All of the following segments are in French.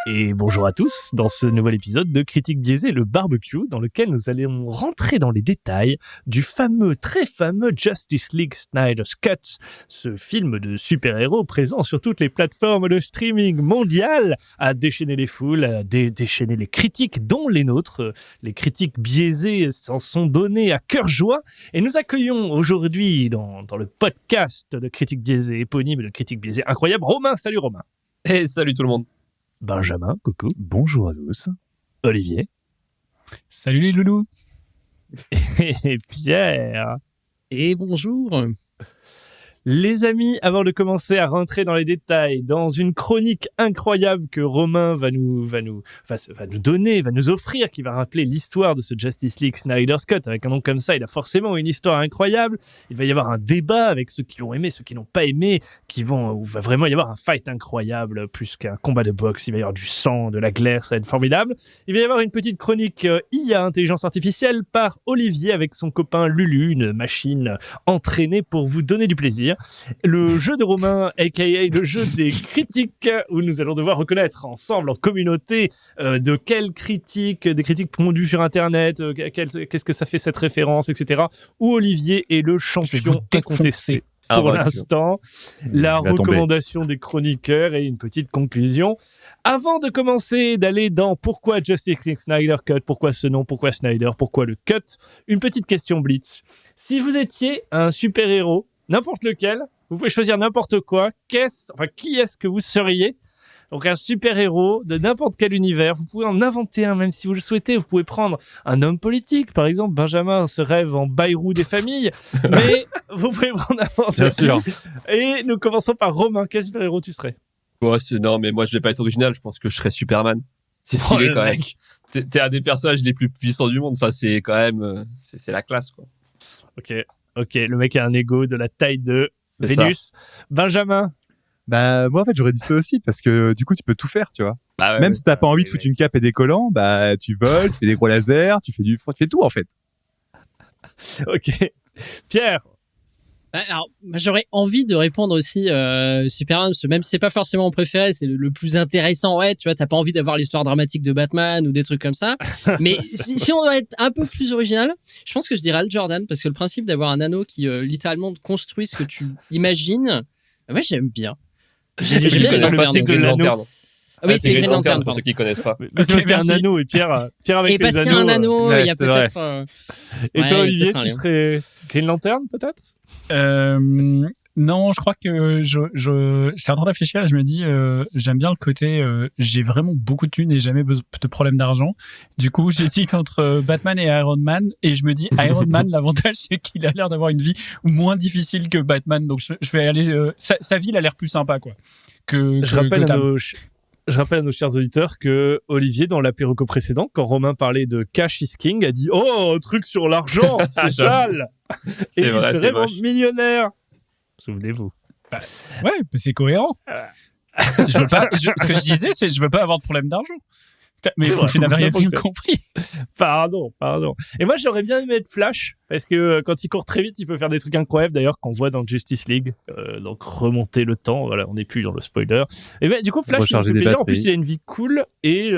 Et bonjour à tous dans ce nouvel épisode de Critique biaisée, le barbecue, dans lequel nous allons rentrer dans les détails du très fameux Justice League Snyder's Cut, ce film de super-héros présent sur toutes les plateformes de streaming mondiales, a déchaîné les foules, a déchaîné les critiques, dont les nôtres. Les critiques biaisées s'en sont données à cœur joie, et nous accueillons aujourd'hui dans le podcast de Critique biaisée, éponyme de Critique biaisée incroyable, Romain. Salut Romain. Et salut tout le monde. Benjamin, coucou. Bonjour à tous. Olivier. Salut les loulous. Et Pierre. Et bonjour. Les amis, avant de commencer à rentrer dans les détails, dans une chronique incroyable que Romain va nous donner, va nous offrir, qui va rappeler l'histoire de ce Justice League Snyder's Cut. Avec un nom comme ça, il a forcément une histoire incroyable. Il va y avoir un débat avec ceux qui l'ont aimé, ceux qui l'ont pas aimé, où va vraiment y avoir un fight incroyable, plus qu'un combat de boxe. Il va y avoir du sang, de la glaire, ça va être formidable. Il va y avoir une petite chronique IA, intelligence artificielle, par Olivier avec son copain Lulu, une machine entraînée pour vous donner du plaisir. Le jeu de Romain, aka le jeu des critiques, où nous allons devoir reconnaître ensemble, en communauté, de quelles critiques, des critiques pondues sur Internet, qu'est-ce que ça fait cette référence, etc. Où Olivier est le champion incontesté. Pour l'instant, la recommandation des chroniqueurs et une petite conclusion. Avant de commencer, d'aller dans pourquoi Justice League Snyder Cut, pourquoi ce nom, pourquoi Snyder, pourquoi le cut, une petite question blitz. Si vous étiez un super-héros, n'importe lequel, vous pouvez choisir n'importe quoi, qui est-ce que vous seriez? Donc un super-héros de n'importe quel univers, vous pouvez en inventer un même si vous le souhaitez, vous pouvez prendre un homme politique, par exemple, Benjamin se rêve en Bayrou des familles, mais vous pouvez prendre n'importe qui. Et nous commençons par Romain, quel super-héros tu serais? Non, mais moi je vais pas être original, je pense que je serais Superman. C'est stylé quand même. T'es un des personnages les plus puissants du monde, enfin c'est quand même, c'est la classe quoi. Ok, le mec a un ego de la taille de Vénus. Benjamin. Bah, moi, en fait, j'aurais dit ça aussi, parce que du coup, tu peux tout faire, tu vois. Bah ouais, même si t'as pas envie de foutre une cape et des collants, bah, tu voles, tu fais des gros lasers, tu fais tout, en fait. Ok. Pierre. Alors, moi, j'aurais envie de répondre aussi Superman, parce que même si c'est pas forcément mon préféré, c'est le plus intéressant. Ouais, tu vois, t'as pas envie d'avoir l'histoire dramatique de Batman ou des trucs comme ça. Mais si on doit être un peu plus original, je pense que je dirais Hal Jordan, parce que le principe d'avoir un anneau qui littéralement construit ce que tu imagines, ouais, j'aime bien. J'aime bien le principe de l'anneau. Ah oui, c'est Green Lantern pour ceux qui connaissent pas. Mais c'est parce qu'il y a un anneau et Pierre avec les anneaux. Et parce qu'il y a un anneau, il y a peut-être. Et toi, Olivier, tu serais Green Lantern, peut-être? Non, je crois que j'étais en train de réfléchir et je me dis, j'aime bien le côté, j'ai vraiment beaucoup de thunes et jamais de problème d'argent. Du coup, j'hésite entre Batman et Iron Man et je me dis, Iron Man, l'avantage, c'est qu'il a l'air d'avoir une vie moins difficile que Batman. Donc, je vais aller, sa vie, il a l'air plus sympa, quoi. Je rappelle à nos chers auditeurs que Olivier, dans l'apéro précédent, quand Romain parlait de Cash is King, a dit « Oh, un truc sur l'argent, c'est sale !» Et il serait vraiment millionnaire. Souvenez-vous. Ouais, mais c'est cohérent. Ce que je disais, c'est je veux pas avoir de problème d'argent. Mais tu n'avais rien compris. Pardon. Et moi, j'aurais bien aimé être Flash, parce que quand il court très vite, il peut faire des trucs incroyables, d'ailleurs, qu'on voit dans Justice League. Donc, remonter le temps, voilà, on n'est plus dans le spoiler. Et ben, du coup, Flash, il me fait plaisir. En plus, il a une vie cool, et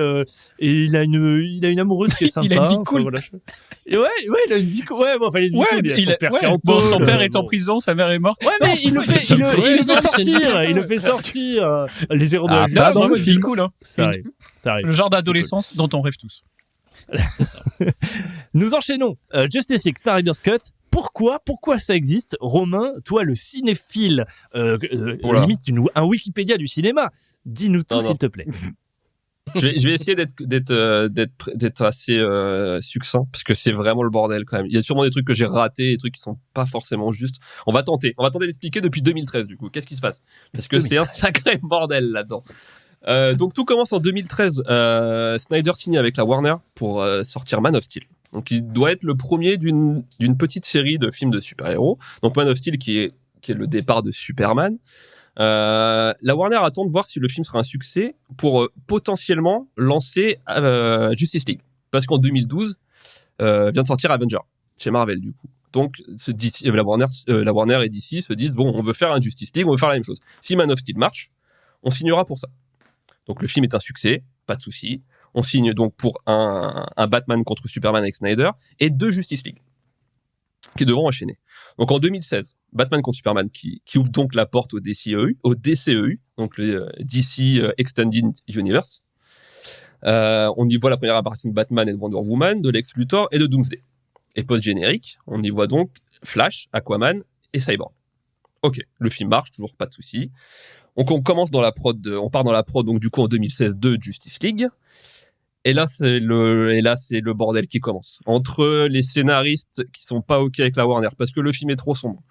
il a une amoureuse qui est sympa. Il a une vie cool. Enfin, voilà. Et ouais, il a une vie cool. Ouais, bon, enfin, il a une vie cool. Il a son père qui est en tôle. Son père est en prison, sa mère est morte. Ouais, mais il le fait sortir. Les héros de la vie. Vraiment une vie cool, hein. Ça arrive. Le genre d'adolescence dont on rêve tous. C'est ça. Nous enchaînons. Justice League Snyder's Cut. Pourquoi ça existe? Romain, toi, le cinéphile, limite un Wikipédia du cinéma. Dis-nous tout, s'il te plaît. Je vais essayer d'être assez succinct, parce que c'est vraiment le bordel quand même. Il y a sûrement des trucs que j'ai ratés, des trucs qui sont pas forcément justes. On va tenter d'expliquer depuis 2013 du coup. Qu'est-ce qui se passe? Parce que c'est un sacré bordel là-dedans. Donc tout commence en 2013. Snyder signe avec la Warner pour sortir Man of Steel. Donc il doit être le premier d'une petite série de films de super-héros. Donc Man of Steel qui est le départ de Superman. La Warner attend de voir si le film sera un succès pour potentiellement lancer Justice League. Parce qu'en 2012, vient de sortir Avenger chez Marvel du coup. Donc la Warner et DC se disent bon, on veut faire un Justice League, on veut faire la même chose. Si Man of Steel marche, on signera pour ça. Donc le film est un succès, pas de souci. On signe donc pour un Batman contre Superman avec Snyder et 2 Justice League qui devront enchaîner. Donc en 2016, Batman contre Superman qui ouvre donc la porte au DCEU, donc le DC Extended Universe. On y voit la première apparition de Batman et de Wonder Woman, de Lex Luthor et de Doomsday. Et post-générique, on y voit donc Flash, Aquaman et Cyborg. Ok, le film marche, toujours pas de souci. Donc on commence dans la prod, on part dans la prod donc du coup en 2016 de Justice League. Et là c'est le bordel qui commence entre les scénaristes qui sont pas ok avec la Warner parce que le film est trop sombre.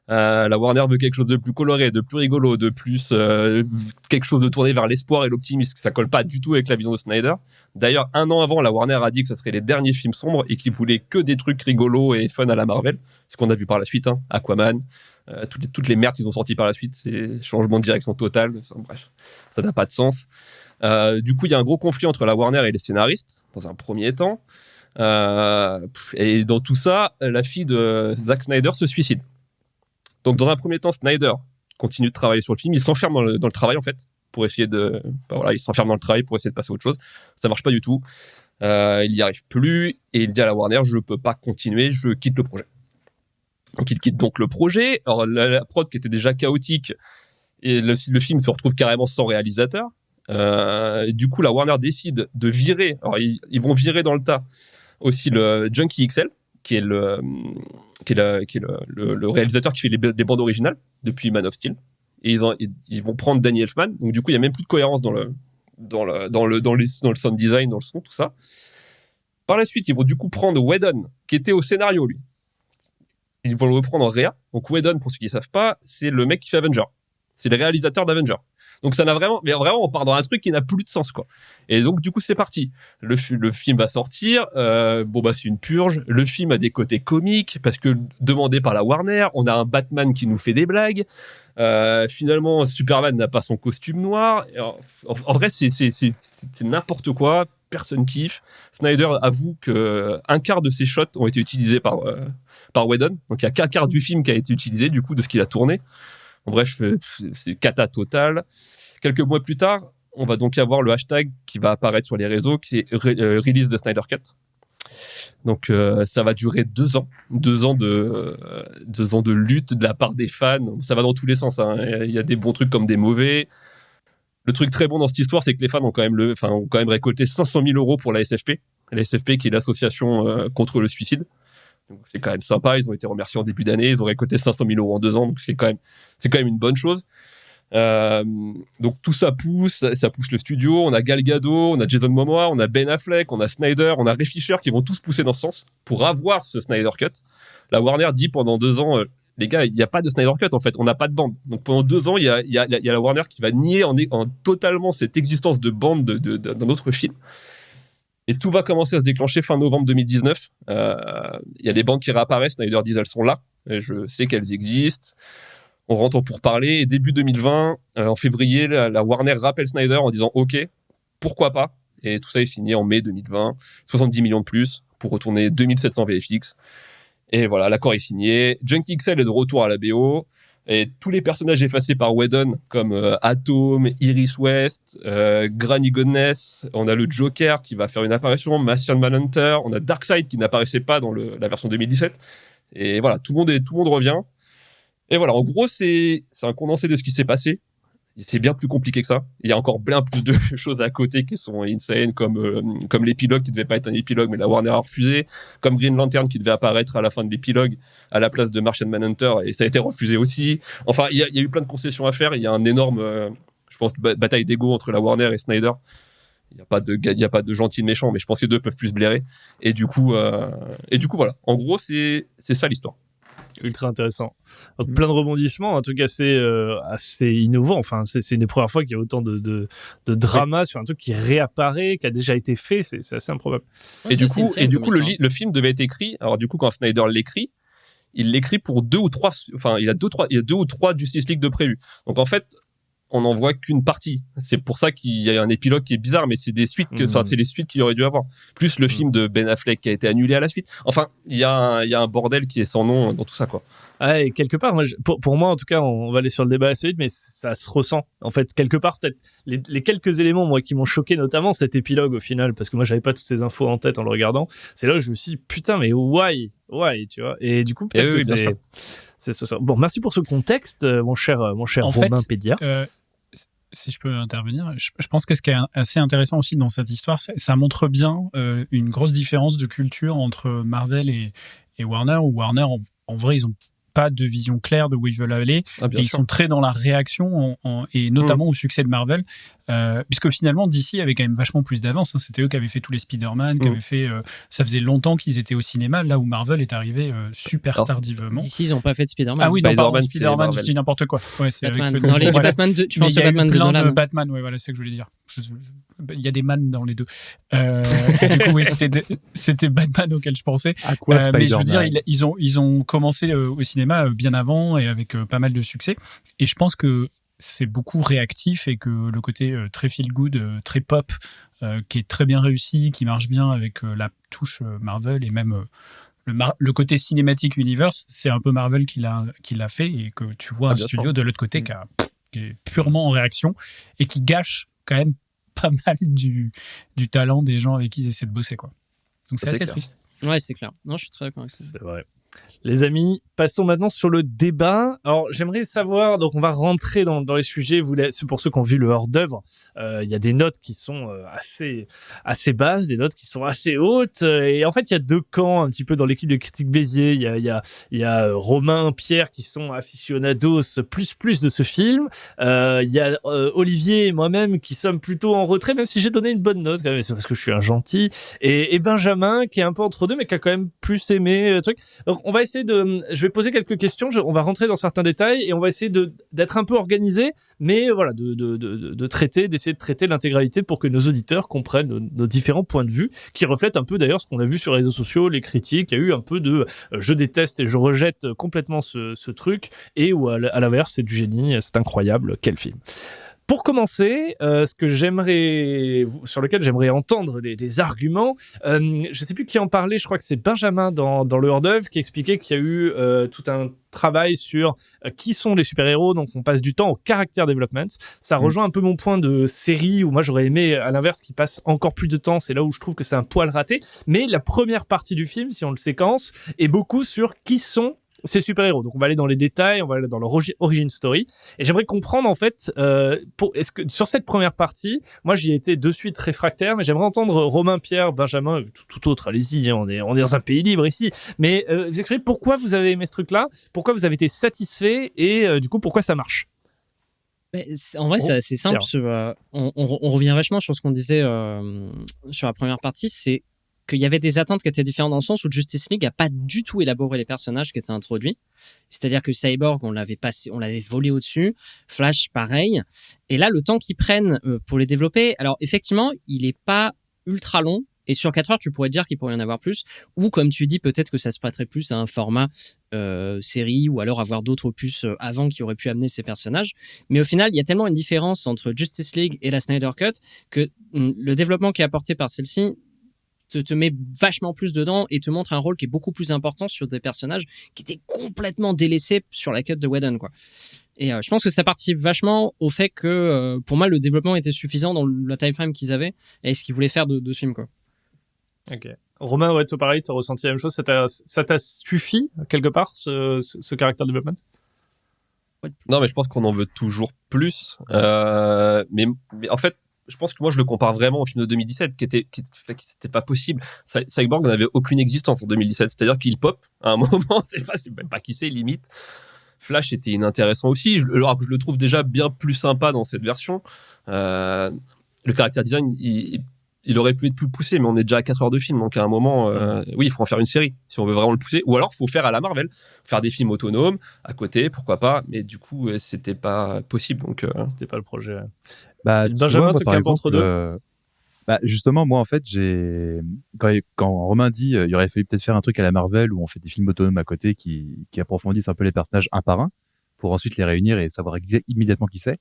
La Warner veut quelque chose de plus coloré, de plus rigolo, de plus quelque chose de tourné vers l'espoir et l'optimisme. Ça colle pas du tout avec la vision de Snyder. D'ailleurs, 1 an avant, la Warner a dit que ça serait les derniers films sombres et qu'ils voulaient que des trucs rigolos et fun à la Marvel. Ce qu'on a vu par la suite, hein. Aquaman, toutes les merdes qu'ils ont sorties par la suite, c'est changement de direction total. Enfin, bref, ça n'a pas de sens. Du coup, il y a un gros conflit entre la Warner et les scénaristes dans un premier temps. Et dans tout ça, la fille de Zack Snyder se suicide. Donc, dans un premier temps, Snyder continue de travailler sur le film. Il s'enferme dans le travail, en fait, pour essayer de... il s'enferme dans le travail pour essayer de passer à autre chose. Ça marche pas du tout. Il n'y arrive plus. Et il dit à la Warner, je peux pas continuer, je quitte le projet. Donc, il quitte donc le projet. Alors, la prod qui était déjà chaotique, et le film se retrouve carrément sans réalisateur. Du coup, la Warner décide de virer... Alors, ils vont virer dans le tas aussi le Junkie XL, qui est le réalisateur qui fait les bandes originales depuis Man of Steel. Et ils vont prendre Danny Elfman. Donc du coup, il y a même plus de cohérence dans le sound design, dans le son, tout ça. Par la suite, ils vont du coup prendre Whedon, qui était au scénario, lui. Ils vont le reprendre en réa. Donc Whedon, pour ceux qui ne savent pas, c'est le mec qui fait Avenger. C'est le réalisateur d'Avenger. Donc ça n'a vraiment, on part dans un truc qui n'a plus de sens, quoi. Et donc du coup c'est parti. Le film va sortir. C'est une purge. Le film a des côtés comiques parce que demandé par la Warner, on a un Batman qui nous fait des blagues. Finalement, Superman n'a pas son costume noir. En vrai, c'est n'importe quoi. Personne kiffe. Snyder avoue que un quart de ses shots ont été utilisés par Whedon. Donc il y a qu'un quart du film qui a été utilisé du coup de ce qu'il a tourné. En bref, c'est cata total. Quelques mois plus tard, on va donc avoir le hashtag qui va apparaître sur les réseaux, qui est Release the Snyder Cut. Donc, ça va durer 2 ans. 2 ans de lutte de la part des fans. Ça va dans tous les sens, hein. Il y a des bons trucs comme des mauvais. Le truc très bon dans cette histoire, c'est que les fans ont quand même récolté 500 000 euros pour la SFP. La SFP, qui est l'association contre le suicide. Donc c'est quand même sympa, ils ont été remerciés en début d'année, ils ont récolté 500 000 euros en 2 ans, donc c'est quand même une bonne chose. Donc tout ça pousse le studio, on a Gal Gadot, on a Jason Momoa, on a Ben Affleck, on a Snyder, on a Ray Fisher qui vont tous pousser dans ce sens pour avoir ce Snyder Cut. La Warner dit pendant 2 ans, les gars, il n'y a pas de Snyder Cut en fait, on n'a pas de bande. Donc pendant 2 ans, il y a la Warner qui va nier en totalement cette existence de bande d'un autre film. Et tout va commencer à se déclencher fin novembre 2019. Il y a des bandes qui réapparaissent. Snyder dit elles sont là. Et je sais qu'elles existent. On rentre pour parler. Et début 2020, en février, la Warner rappelle Snyder en disant OK, pourquoi pas. Et tout ça est signé en mai 2020. 70 millions de plus pour retourner 2700 VFX. Et voilà, l'accord est signé. Junkie XL est de retour à la BO. Et tous les personnages effacés par Whedon, comme Atom, Iris West, Granny Goodness, on a le Joker qui va faire une apparition, Martian Manhunter, on a Darkseid qui n'apparaissait pas dans la version 2017. Et voilà, tout le monde revient. Et voilà, en gros, c'est un condensé de ce qui s'est passé. C'est bien plus compliqué que ça. Il y a encore bien plus de choses à côté qui sont insane, comme l'épilogue qui devait pas être un épilogue, mais la Warner a refusé, comme Green Lantern qui devait apparaître à la fin de l'épilogue à la place de Martian Manhunter, et ça a été refusé aussi. Enfin, il y a eu plein de concessions à faire. Il y a un énorme, je pense, bataille d'ego entre la Warner et Snyder. Il n'y a pas de gentil de méchant, mais je pense que les deux peuvent plus se blairer. Et du coup, voilà. En gros, c'est ça l'histoire. Ultra intéressant. Donc, plein de rebondissements, un truc assez innovant. Enfin, c'est une des premières fois qu'il y a autant de drama sur un truc qui réapparaît, qui a déjà été fait. C'est assez improbable. Et du coup, le film devait être écrit. Alors du coup, quand Snyder l'écrit, il l'écrit pour 2 ou 3. Enfin, il y a 2 ou 3 Justice League de prévus. Donc en fait, on n'en voit qu'une partie. C'est pour ça qu'il y a un épilogue qui est bizarre, mais c'est des suites c'est les suites qu'il aurait dû avoir. Plus le film de Ben Affleck qui a été annulé à la suite. Enfin, il y a un bordel qui est sans nom dans tout ça, quoi. Ah, et quelque part, pour moi, en tout cas, on va aller sur le débat assez vite, mais ça se ressent. En fait, quelque part, peut-être, les quelques éléments, moi, qui m'ont choqué, notamment cet épilogue au final, parce que moi, j'avais pas toutes ces infos en tête en le regardant. C'est là où je me suis dit, putain, mais why, tu vois. Et du coup, peut-être oui, que bien sûr. c'est ce soir. Bon, merci pour ce contexte, mon cher En Romain fait, Pédia. Si je peux intervenir, je pense que ce qui est assez intéressant aussi dans cette histoire, ça montre bien une grosse différence de culture entre Marvel et Warner, où Warner, en vrai, ils ont pas de vision claire de où ils veulent aller. Bien Ils sûr. sont très dans la réaction et notamment au succès de Marvel, puisque finalement DC avait quand même vachement plus d'avance. Hein. C'était eux qui avaient fait tous les Spider-Man, qui avaient fait. Ça faisait longtemps qu'ils étaient au cinéma, là où Marvel est arrivé super Alors, tardivement. D'ici, ils n'ont pas fait de Spider-Man. Ah oui, non, Spider-Man, pardon, c'est Spider-Man, Marvel. je dis n'importe quoi. Ouais, c'est avec Batman. ce- Dans les voilà. Batman tu Mais penses il y au a eu Batman de plein Nolan. de Batman, ouais, voilà, c'est ce que je voulais dire. Il y a des man dans les deux. Et du coup, oui, c'était Batman auquel je pensais. À quoi Mais je veux Spider-Man dire, ils ont commencé au cinéma bien avant et avec pas mal de succès. Et je pense que c'est beaucoup réactif et que le côté très feel good, très pop, qui est très bien réussi, qui marche bien avec la touche Marvel et même le côté cinématique universe, c'est un peu Marvel qui l'a fait et que tu vois un bien studio sûr. de l'autre côté qui est purement en réaction et qui gâche quand même pas mal du talent des gens avec qui ils essaient de bosser, quoi. Donc c'est Ça, c'est assez clair. triste. Ouais, c'est clair. Non, je suis très d'accord avec ça. C'est vrai. Les amis, passons maintenant sur le débat. Alors, j'aimerais savoir, donc on va rentrer dans les sujets. C'est pour ceux qui ont vu le hors-d'œuvre, il y a des notes qui sont assez basses, des notes qui sont assez hautes. Et en fait, il y a deux camps un petit peu dans l'équipe de Critique Béziers. Il y a Romain, Pierre qui sont aficionados plus de ce film. Il y a Olivier et moi-même qui sommes plutôt en retrait, même si j'ai donné une bonne note quand même, c'est parce que je suis un gentil. Et Benjamin qui est un peu entre deux, mais qui a quand même plus aimé le truc. Donc, on va essayer je vais poser quelques questions, on va rentrer dans certains détails et on va essayer d'être un peu organisé, mais voilà, d'essayer de traiter l'intégralité pour que nos auditeurs comprennent nos différents points de vue, qui reflètent un peu d'ailleurs ce qu'on a vu sur les réseaux sociaux, les critiques. Il y a eu un peu de je déteste et je rejette complètement ce truc, et ou à l'inverse, c'est du génie, c'est incroyable, quel film. Pour commencer, sur lequel j'aimerais entendre des arguments, je sais plus qui en parlait, je crois que c'est Benjamin dans le hors-d'œuvre qui expliquait qu'il y a eu tout un travail sur qui sont les super-héros, donc on passe du temps au character development. Ça rejoint un peu mon point de série où moi j'aurais aimé, à l'inverse, qu'il passe encore plus de temps, c'est là où je trouve que c'est un poil raté, mais la première partie du film, si on le séquence, est beaucoup sur qui sont ces super-héros. Donc on va aller dans les détails, on va aller dans leur origin story. Et j'aimerais comprendre en fait, est-ce que sur cette première partie, moi j'y ai été de suite réfractaire, mais j'aimerais entendre Romain, Pierre, Benjamin, tout autre, allez-y, on est dans un pays libre ici. Mais vous expliquez pourquoi vous avez aimé ce truc-là, pourquoi vous avez été satisfait et du coup pourquoi ça marche. Mais en vrai, c'est assez simple. On revient vachement sur ce qu'on disait sur la première partie, c'est qu'il y avait des attentes qui étaient différentes dans le sens où Justice League n'a pas du tout élaboré les personnages qui étaient introduits. C'est-à-dire que Cyborg, on l'avait volé au-dessus. Flash, pareil. Et là, le temps qu'ils prennent pour les développer, alors effectivement, il n'est pas ultra long. Et sur 4 heures, tu pourrais te dire qu'il pourrait y en avoir plus. Ou comme tu dis, peut-être que ça se prêterait plus à un format série ou alors avoir d'autres opus avant qui auraient pu amener ces personnages. Mais au final, il y a tellement une différence entre Justice League et la Snyder Cut que le développement qui est apporté par celle-ci te met vachement plus dedans et te montre un rôle qui est beaucoup plus important sur des personnages qui étaient complètement délaissés sur la cut de Whedon, quoi. Et je pense que ça participe vachement au fait que pour moi le développement était suffisant dans la time frame qu'ils avaient et ce qu'ils voulaient faire de ce film, quoi. Ok. Romain, ouais, toi pareil, t'as ressenti la même chose, ça t'a suffi quelque part ce character development? Non, mais je pense qu'on en veut toujours plus. Mais en fait, je pense que moi je le compare vraiment au film de 2017 qui c'était pas possible. Cyborg n'avait aucune existence en 2017, c'est-à-dire qu'il pop à un moment, c'est même pas qui c'est limite. Flash était inintéressant aussi, alors que je le trouve déjà bien plus sympa dans cette version. Le caractère design il aurait pu être plus poussé, mais on est déjà à 4 heures de film, donc à un moment, oui, il faut en faire une série, si on veut vraiment le pousser, ou alors il faut faire à la Marvel, faire des films autonomes, à côté, pourquoi pas, mais du coup, c'était pas possible, donc... C'était pas le projet. Bah, Benjamin, moi, toi par qui es un peu entre exemple, deux. justement, moi, en fait, quand Romain dit il aurait fallu peut-être faire un truc à la Marvel où on fait des films autonomes à côté qui approfondissent un peu les personnages un par un pour ensuite les réunir et savoir immédiatement qui c'est.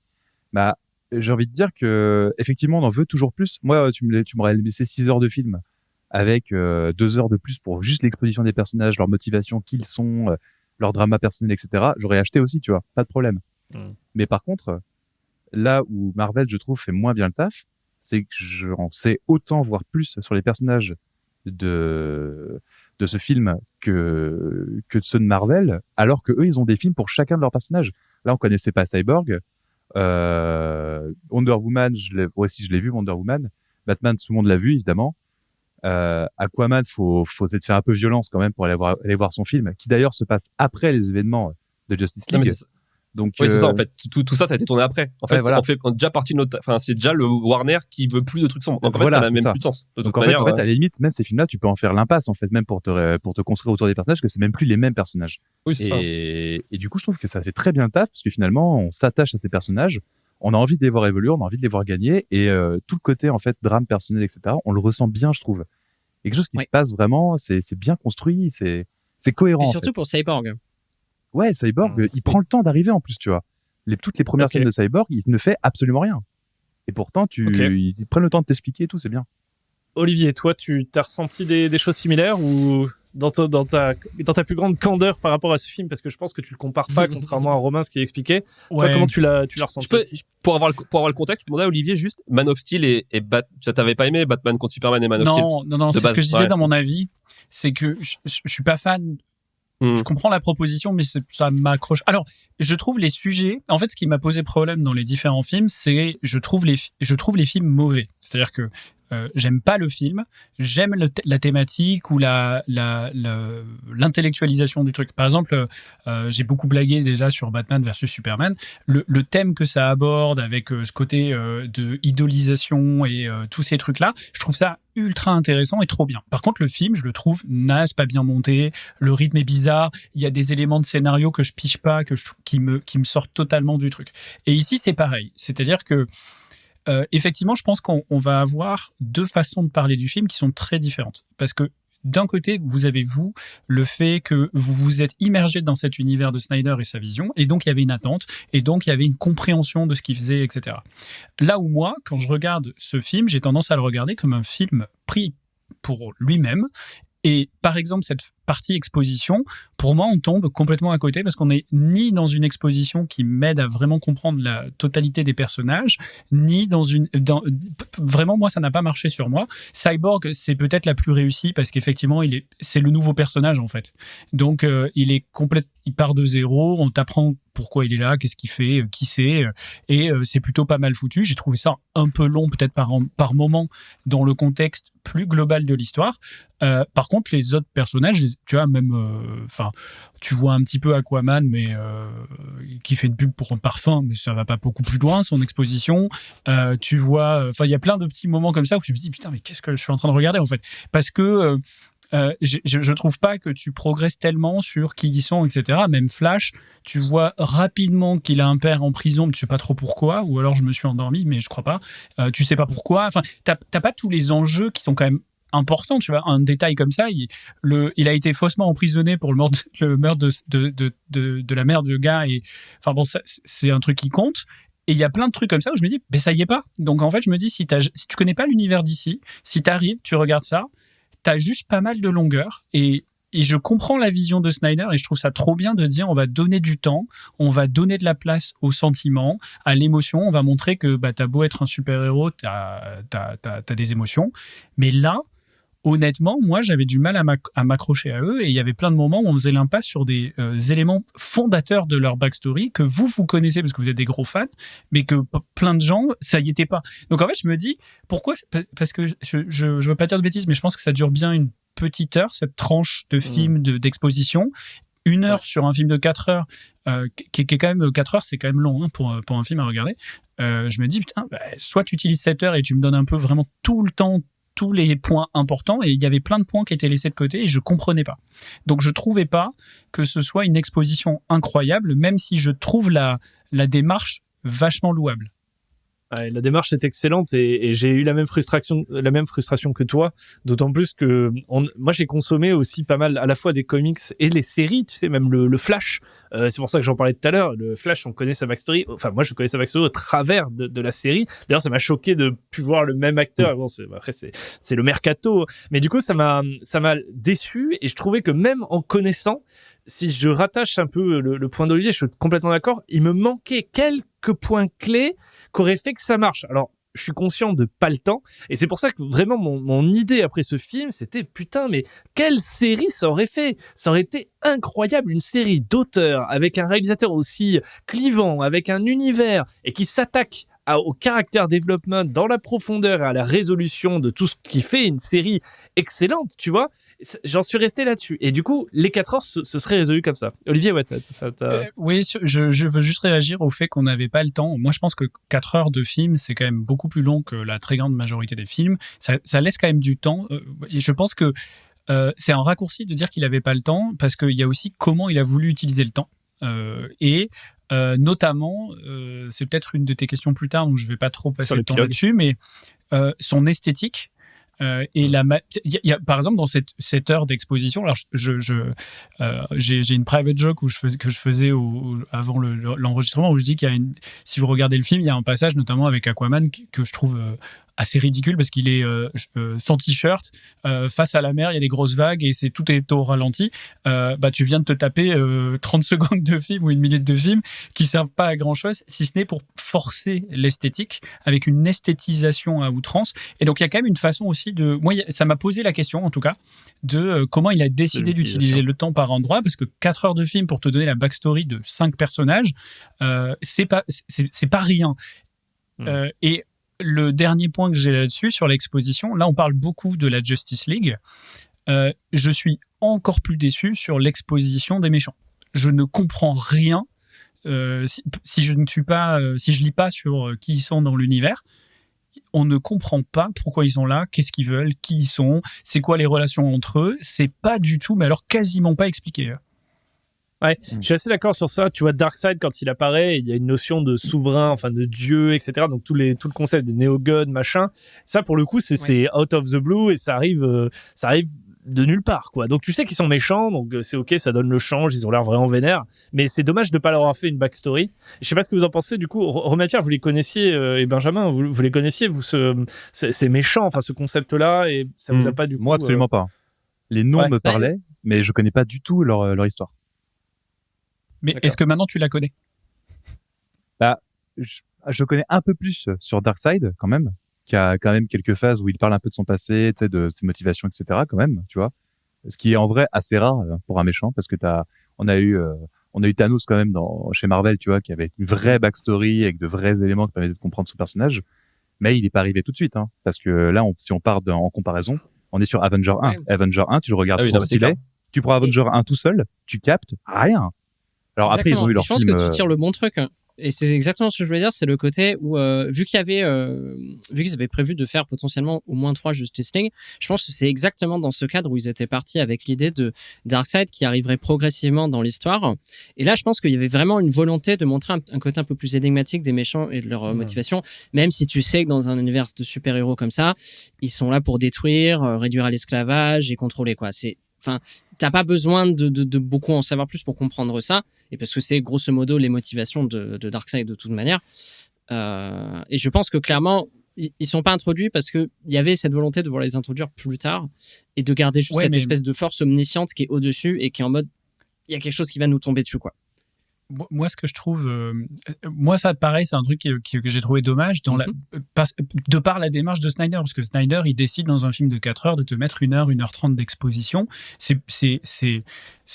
Bah, j'ai envie de dire que effectivement, on en veut toujours plus. Moi, tu m'aurais laissé 6 heures de film avec 2 heures de plus pour juste l'exposition des personnages, leur motivation, qui ils sont, leur drama personnel, etc. J'aurais acheté aussi, tu vois, pas de problème. Mais par contre, là où Marvel, je trouve, fait moins bien le taf, c'est que j'en sais autant, voire plus, sur les personnages de ce film que de ceux de Marvel, alors que eux, ils ont des films pour chacun de leurs personnages. Là, on connaissait pas Cyborg. Wonder Woman, je l'ai vu, Wonder Woman. Batman, tout le monde l'a vu, évidemment. Aquaman, faut essayer de faire un peu violence quand même pour aller voir son film, qui d'ailleurs se passe après les événements de Justice League. Donc, oui, c'est ça, en fait. Tout ça a été tourné après. En fait, voilà. on est déjà parti de notre, enfin, c'est déjà le Warner qui veut plus de trucs sombres. Donc, en fait, ça n'a même plus de sens. De toute manière, en fait, à la limite, même ces films-là, tu peux en faire l'impasse, en fait, même pour te construire autour des personnages, que c'est même plus les mêmes personnages. Oui, c'est ça. Et du coup, je trouve que ça fait très bien le taf, parce que finalement, on s'attache à ces personnages, on a envie de les voir évoluer, on a envie de les voir gagner, et tout le côté, en fait, drame personnel, etc., on le ressent bien, je trouve. Et quelque chose qui se passe vraiment, c'est bien construit, c'est cohérent. Et surtout pour Cyborg. Ouais, Cyborg, il prend le temps d'arriver en plus, tu vois. Toutes les premières scènes de Cyborg, il ne fait absolument rien. Et pourtant, ils prennent le temps de t'expliquer et tout, c'est bien. Olivier, toi, tu t'as ressenti des choses similaires ou dans ta plus grande candeur par rapport à ce film, parce que je pense que tu le compares pas, contrairement à Romain, ce qu'il expliquait. Toi, comment tu l'as ressenti? Pour avoir le contexte, je demandais à Olivier juste Man of Steel et ça t'avais pas aimé Batman contre Superman et Man of Steel? Non, c'est ce que je disais dans mon avis, c'est que je suis pas fan. Je comprends la proposition, mais ça m'accroche. Alors, je trouve les sujets. En fait, ce qui m'a posé problème dans les différents films, c'est je trouve les films mauvais. C'est-à-dire que j'aime pas le film, j'aime la thématique ou l'intellectualisation du truc. Par exemple, j'ai beaucoup blagué déjà sur Batman versus Superman. Le thème que ça aborde avec ce côté de idolisation et tous ces trucs-là, je trouve ça ultra intéressant et trop bien. Par contre, le film, je le trouve naze, pas bien monté, le rythme est bizarre, il y a des éléments de scénario que je pige pas, qui me sortent totalement du truc. Et ici, c'est pareil. C'est-à-dire que effectivement, je pense qu'on va avoir deux façons de parler du film qui sont très différentes. Parce que d'un côté, vous avez le fait que vous vous êtes immergé dans cet univers de Snyder et sa vision, et donc il y avait une attente, et donc il y avait une compréhension de ce qu'il faisait, etc. Là où moi, quand je regarde ce film, j'ai tendance à le regarder comme un film pris pour lui-même. Et par exemple, cette partie exposition, pour moi, on tombe complètement à côté parce qu'on n'est ni dans une exposition qui m'aide à vraiment comprendre la totalité des personnages, ni vraiment, moi, ça n'a pas marché sur moi. Cyborg, c'est peut-être la plus réussie parce qu'effectivement, c'est le nouveau personnage, en fait. Donc, il part de zéro, on t'apprend pourquoi il est là, qu'est-ce qu'il fait, qui c'est, et c'est plutôt pas mal foutu. J'ai trouvé ça un peu long, peut-être par moment, dans le contexte plus global de l'histoire. Par contre, les autres personnages, tu vois, même, tu vois un petit peu Aquaman, mais qui fait une pub pour un parfum, mais ça va pas beaucoup plus loin, son exposition. Tu vois, il y a plein de petits moments comme ça où je me dis, putain, mais qu'est-ce que je suis en train de regarder, en fait? Parce que je trouve pas que tu progresses tellement sur qui ils sont, etc. Même Flash, tu vois rapidement qu'il a un père en prison, mais tu sais pas trop pourquoi, ou alors je me suis endormi, mais je crois pas. Tu sais pas pourquoi. Enfin, t'as pas tous les enjeux qui sont quand même important, tu vois, un détail comme ça, il a été faussement emprisonné pour le meurtre de la mère du gars, et enfin bon, ça, c'est un truc qui compte. Et il y a plein de trucs comme ça où je me dis, mais ça y est pas. Donc en fait, je me dis, si tu connais pas l'univers d'ici, si t'arrives, tu regardes ça, t'as juste pas mal de longueur, et je comprends la vision de Snyder, et je trouve ça trop bien de dire, on va donner du temps, on va donner de la place aux sentiments, à l'émotion, on va montrer que t'as beau être un super-héros, t'as des émotions, mais là, honnêtement, moi, j'avais du mal à m'accrocher à eux, et il y avait plein de moments où on faisait l'impasse sur des éléments fondateurs de leur backstory que vous connaissez parce que vous êtes des gros fans, mais que plein de gens, ça y était pas. Donc en fait, je me dis, pourquoi? Parce que je veux pas dire de bêtises, mais je pense que ça dure bien une petite heure, cette tranche de film d'exposition. 1 heure sur un film de 4 heures, qui est quand même 4 heures, c'est quand même long, hein, pour un film à regarder. Je me dis, putain, soit tu utilises 7 heures et tu me donnes un peu vraiment tout le temps, tous les points importants, et il y avait plein de points qui étaient laissés de côté et je comprenais pas. Donc je trouvais pas que ce soit une exposition incroyable, même si je trouve la démarche vachement louable. Ouais, la démarche est excellente et j'ai eu la même frustration que toi. D'autant plus que moi j'ai consommé aussi pas mal à la fois des comics et les séries. Tu sais, même le Flash. C'est pour ça que j'en parlais tout à l'heure. Le Flash, on connaît sa backstory. Enfin, moi je connais sa backstory au travers de la série. D'ailleurs, ça m'a choqué de plus voir le même acteur. Bon, après c'est le mercato. Mais du coup, ça m'a déçu et je trouvais que même en connaissant, si je rattache un peu le point d'Olivier, je suis complètement d'accord. Il me manquait quelques points clés qu'aurait fait que ça marche. Alors, je suis conscient de pas le temps, et c'est pour ça que vraiment mon idée après ce film, c'était putain, mais quelle série ça aurait fait? Ça aurait été incroyable, une série d'auteurs avec un réalisateur aussi clivant, avec un univers et qui s'attaque au caractère développement dans la profondeur et à la résolution de tout ce qui fait une série excellente, tu vois. J'en suis resté là-dessus. Et du coup, les 4 heures se seraient résolues comme ça. Olivier, ouais, oui, je veux juste réagir au fait qu'on n'avait pas le temps. Moi, je pense que 4 heures de film, c'est quand même beaucoup plus long que la très grande majorité des films. Ça laisse quand même du temps. Et je pense que c'est un raccourci de dire qu'il n'avait pas le temps, parce qu'il y a aussi comment il a voulu utiliser le temps. Notamment, c'est peut-être une de tes questions plus tard, donc je ne vais pas trop passer le temps là-dessus, mais son esthétique. Et par exemple, dans cette heure d'exposition, alors j'ai une private joke que je faisais avant l'enregistrement, où je dis si vous regardez le film, il y a un passage notamment avec Aquaman que je trouve assez ridicule, parce qu'il est sans t-shirt, face à la mer, il y a des grosses vagues et tout est au ralenti. Tu viens de te taper 30 secondes de film ou 1 minute de film qui servent pas à grand chose, si ce n'est pour forcer l'esthétique avec une esthétisation à outrance. Et donc il y a quand même une façon aussi moi ça m'a posé la question en tout cas de comment il a décidé d'utiliser le temps par endroit, parce que 4 heures de film pour te donner la backstory de 5 personnages, c'est pas rien. Et le dernier point que j'ai là-dessus, sur l'exposition, là on parle beaucoup de la Justice League, je suis encore plus déçu sur l'exposition des méchants. Je ne comprends rien si je lis pas sur qui ils sont dans l'univers. On ne comprend pas pourquoi ils sont là, qu'est-ce qu'ils veulent, qui ils sont, c'est quoi les relations entre eux. C'est pas du tout, mais alors quasiment pas expliqué. Ouais, je suis assez d'accord sur ça. Tu vois, Darkseid, quand il apparaît, il y a une notion de souverain, enfin de dieu, etc. Donc tout le concept de néo-god, machin. Ça, pour le coup, c'est out of the blue, et ça arrive de nulle part, quoi. Donc tu sais qu'ils sont méchants, donc c'est ok, ça donne le change, ils ont l'air vraiment vénères. Mais c'est dommage de pas leur avoir fait une backstory. Je sais pas ce que vous en pensez. Du coup, Romain Pierre, vous les connaissiez, et Benjamin, vous les connaissiez, vous ces méchants, enfin ce concept-là, et ça vous a pas du coup. Moi, absolument pas. Les noms me parlaient, mais je connais pas du tout leur histoire. Mais d'accord. Est-ce que maintenant tu la connais? Je connais un peu plus sur Darkseid quand même, qui a quand même quelques phases où il parle un peu de son passé, tu sais, de ses motivations, etc. quand même, tu vois. Ce qui est en vrai assez rare pour un méchant, parce que on a eu Thanos quand même chez Marvel, tu vois, qui avait une vraie backstory avec de vrais éléments qui permettaient de comprendre son personnage. Mais il est pas arrivé tout de suite, hein, parce que là, si on part en comparaison, on est sur Avenger 1. Ouais. Avenger 1, tu le regardes pour ce qu'il est. Tu prends Avenger 1 tout seul, tu captes rien. Alors exactement. Après, ils ont eu leur film. Je pense que tu tires le bon truc. Et c'est exactement ce que je voulais dire, c'est le côté où, vu qu'ils avaient prévu de faire potentiellement au moins 3 Justice League, je pense que c'est exactement dans ce cadre où ils étaient partis avec l'idée de Darkseid qui arriverait progressivement dans l'histoire. Et là, je pense qu'il y avait vraiment une volonté de montrer un côté un peu plus énigmatique des méchants et de leur motivation, même si tu sais que dans un univers de super-héros comme ça, ils sont là pour détruire, réduire à l'esclavage et contrôler, quoi. T'as pas besoin de beaucoup en savoir plus pour comprendre ça, et parce que c'est grosso modo les motivations de Darkseid de toute manière. Et je pense que clairement, ils sont pas introduits parce que il y avait cette volonté de vouloir les introduire plus tard et de garder juste cette espèce de force omnisciente qui est au-dessus et qui est en mode, il y a quelque chose qui va nous tomber dessus, quoi. Moi, ce que je trouve, moi, ça, pareil, c'est un truc que j'ai trouvé dommage de par la démarche de Snyder, parce que Snyder, il décide dans un film de 4 heures de te mettre 1h30 d'exposition. C'est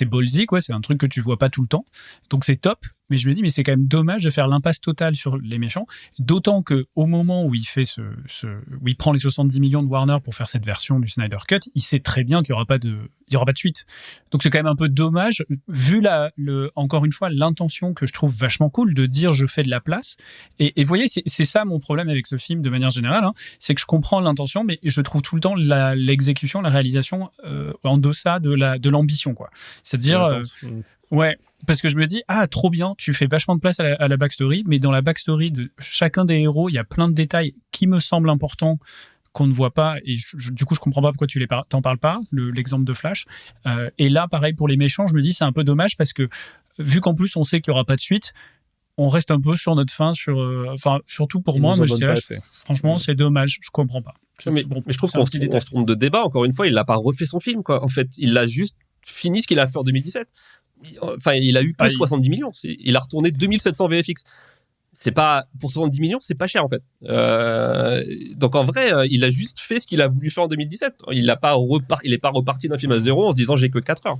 ballsy, quoi. C'est un truc que tu vois pas tout le temps. Donc, c'est top. Mais je me dis, mais c'est quand même dommage de faire l'impasse totale sur les méchants. D'autant que au moment où il fait où il prend les 70 millions de Warner pour faire cette version du Snyder Cut, il sait très bien qu'il y aura pas de suite. Donc c'est quand même un peu dommage, vu encore une fois, l'intention que je trouve vachement cool de dire je fais de la place. Et vous voyez, c'est ça mon problème avec ce film de manière générale, hein, c'est que je comprends l'intention, mais je trouve tout le temps l'exécution, la réalisation en deçà de l'ambition, quoi. C'est-à-dire, Ouais, parce que je me dis, trop bien, tu fais vachement de place à la backstory, mais dans la backstory de chacun des héros, il y a plein de détails qui me semblent importants qu'on ne voit pas, et du coup, je comprends pas pourquoi tu t'en parles pas, l'exemple de Flash. Et là, pareil, pour les méchants, je me dis, c'est un peu dommage, parce que, vu qu'en plus, on sait qu'il y aura pas de suite, on reste un peu sur notre fin, surtout pour moi, j'étais là, franchement, c'est dommage, je comprends pas. Mais je trouve qu'on se trompe de débat, encore une fois, il n'a pas refait son film, quoi. En fait, il a juste fini ce qu'il a fait en 2017. Enfin, il a eu que 70 millions. Il a retourné 2700 VFX. C'est pas, pour 70 millions, c'est pas cher, en fait. Donc, en vrai, il a juste fait ce qu'il a voulu faire en 2017. Il est pas reparti d'un film à zéro en se disant j'ai que 4 heures.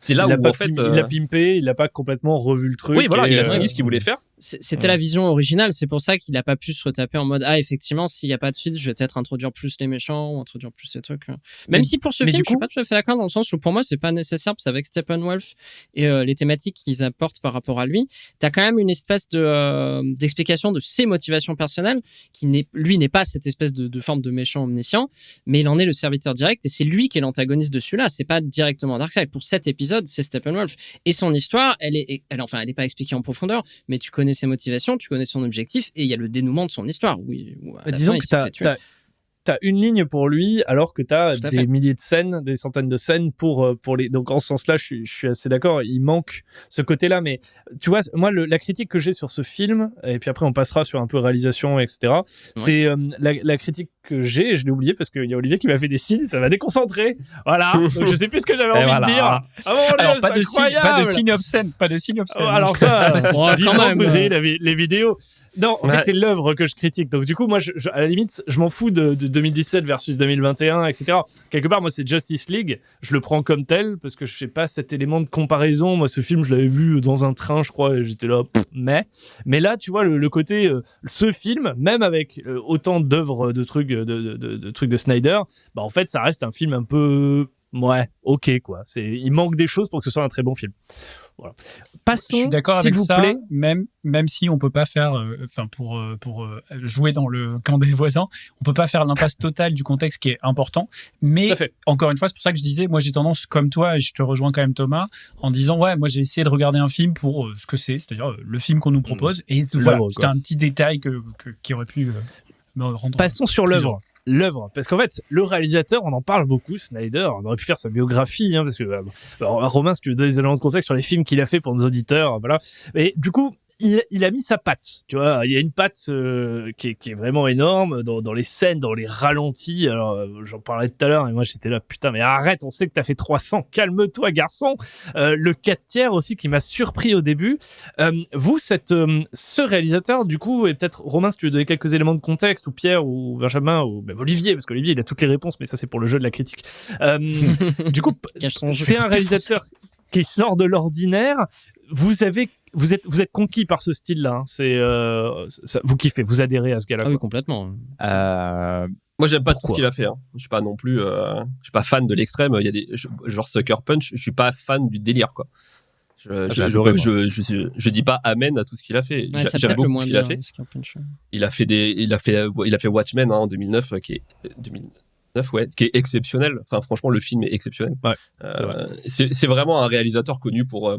C'est là où, en fait. Il a pimpé, il a pas complètement revu le truc. Oui, voilà, il a fini ce qu'il voulait faire. C'était la vision originale, c'est pour ça qu'il a pas pu se retaper en mode effectivement, s'il y a pas de suite, je vais peut-être introduire plus les méchants ou introduire plus ces trucs. Même si pour ce film, je suis pas tout à fait d'accord dans le sens où pour moi c'est pas nécessaire, parce qu'avec Steppenwolf et les thématiques qu'ils apportent par rapport à lui, t'as quand même une espèce d'explication de ses motivations personnelles, qui n'est pas cette espèce de forme de méchant omniscient, mais il en est le serviteur direct et c'est lui qui est l'antagoniste de celui-là, c'est pas directement Darkseid. Pour cet épisode, c'est Steppenwolf et son histoire, elle est pas expliquée en profondeur, mais tu connais ses motivations, tu connais son objectif, et il y a le dénouement de son histoire. Oui, disons que t'as une ligne pour lui, alors que t'as des milliers de scènes, des centaines de scènes pour les. Donc en ce sens-là, je suis assez d'accord. Il manque ce côté-là, mais tu vois, moi, la critique que j'ai sur ce film, et puis après on passera sur un peu réalisation, etc. Ouais. C'est la critique que j'ai, je l'ai oublié parce qu'il y a Olivier qui m'a fait des signes, ça m'a déconcentré. Voilà. Donc je sais plus ce que j'avais envie de dire. Alors pas de signes obscènes, pas de signes obscènes. Alors ça, quand même, vous avez les vidéos. Non, en fait, c'est l'œuvre que je critique. Donc du coup, moi, à la limite, je m'en fous de 2017 versus 2021, etc. Quelque part, moi, c'est Justice League. Je le prends comme tel parce que je sais pas cet élément de comparaison. Moi, ce film, je l'avais vu dans un train, je crois, et j'étais là, mais là, tu vois, le côté, ce film, même avec autant d'œuvres, de trucs, de trucs de Snyder, bah en fait, ça reste un film un peu, ok, quoi. Il manque des choses pour que ce soit un très bon film. Voilà. Passons, je suis d'accord s'il avec vous ça, plaît. même si on peut pas faire, pour jouer dans le camp des voisins, on peut pas faire l'impasse totale du contexte qui est important. Mais encore une fois, c'est pour ça que je disais, moi j'ai tendance, comme toi, et je te rejoins quand même Thomas, en disant moi j'ai essayé de regarder un film pour ce que c'est-à-dire le film qu'on nous propose, et voilà, c'était un petit détail qui aurait pu me rendre. Passons sur l'œuvre. Parce qu'en fait, le réalisateur, on en parle beaucoup, Snyder, on aurait pu faire sa biographie, parce que Romain, si tu veux donner des éléments de contexte sur les films qu'il a fait pour nos auditeurs, voilà. Et du coup, il a mis sa patte, tu vois. Il y a une patte qui est vraiment énorme dans les scènes, dans les ralentis. Alors, j'en parlais tout à l'heure, et moi j'étais là, putain, mais arrête, on sait que t'as fait 300, calme-toi, garçon. Le 4/3 aussi qui m'a surpris au début. Vous, ce réalisateur, du coup, et peut-être Romain, si tu veux donner quelques éléments de contexte, ou Pierre, ou Benjamin, ou même Olivier, parce qu'Olivier il a toutes les réponses, mais ça c'est pour le jeu de la critique. Du coup, c'est un réalisateur qui sort de l'ordinaire. Vous êtes conquis par ce style-là. Vous kiffez, vous adhérez à ce gars-là. Ah oui, complètement. Moi, j'aime pas tout ce qu'il a fait. Je suis pas non plus, je suis pas fan de l'extrême. Il y a genre Sucker Punch. Je suis pas fan du délire, quoi. Je dis pas amen à tout ce qu'il a fait. J'aime beaucoup ce qu'il a fait. Il a fait Watchmen en 2009, qui est 2009, qui est exceptionnel. Enfin, franchement, le film est exceptionnel. Ouais, c'est vraiment un réalisateur connu pour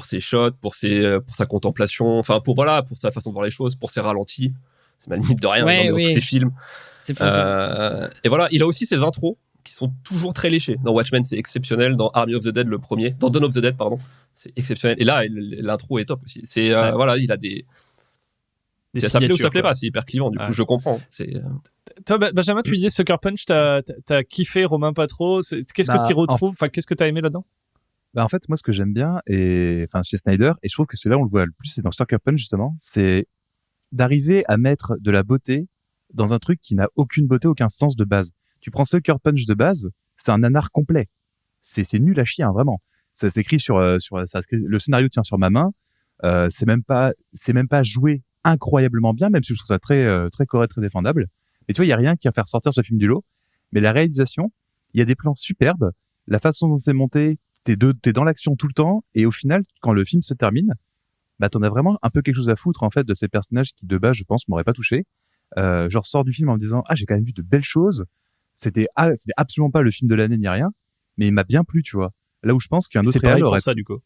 ses shots, pour sa contemplation, enfin pour sa façon de voir les choses, pour ses ralentis. C'est ma limite de rien dans tous ses films. Et voilà, il a aussi ses intros qui sont toujours très léchés. Dans Watchmen, c'est exceptionnel. Dans Army of the Dead, le premier, dans Dawn of the Dead, pardon, c'est exceptionnel. Et là, l'intro est top aussi. Voilà, il a des ça plaît ou ça plaît pas, c'est hyper clivant. Du coup, je comprends. Toi, Benjamin, tu disais Sucker Punch, t'as kiffé, Romain pas trop. Qu'est-ce que tu retrouves, enfin, qu'est-ce que t'as aimé là-dedans? En fait, moi, ce que j'aime bien, chez Snyder, et je trouve que c'est là où on le voit le plus, c'est dans Sucker Punch, justement, c'est d'arriver à mettre de la beauté dans un truc qui n'a aucune beauté, aucun sens de base. Tu prends Sucker Punch de base, c'est un nanar complet. C'est nul à chier, hein, vraiment. Ça s'écrit le scénario tient sur ma main. C'est même pas joué incroyablement bien, même si je trouve ça très correct, très défendable. Et tu vois, il y a rien qui va faire sortir ce film du lot. Mais la réalisation, il y a des plans superbes. La façon dont c'est monté, t'es dans l'action tout le temps. Et au final, quand le film se termine, t'en as vraiment un peu quelque chose à foutre, en fait, de ces personnages qui, de base, je pense, m'auraient pas touché. Je ressors du film en me disant, j'ai quand même vu de belles choses. C'était absolument pas le film de l'année ni rien, mais il m'a bien plu, tu vois. Là où je pense qu'un autre C'est pareil réal pour aurait... ça, du coup.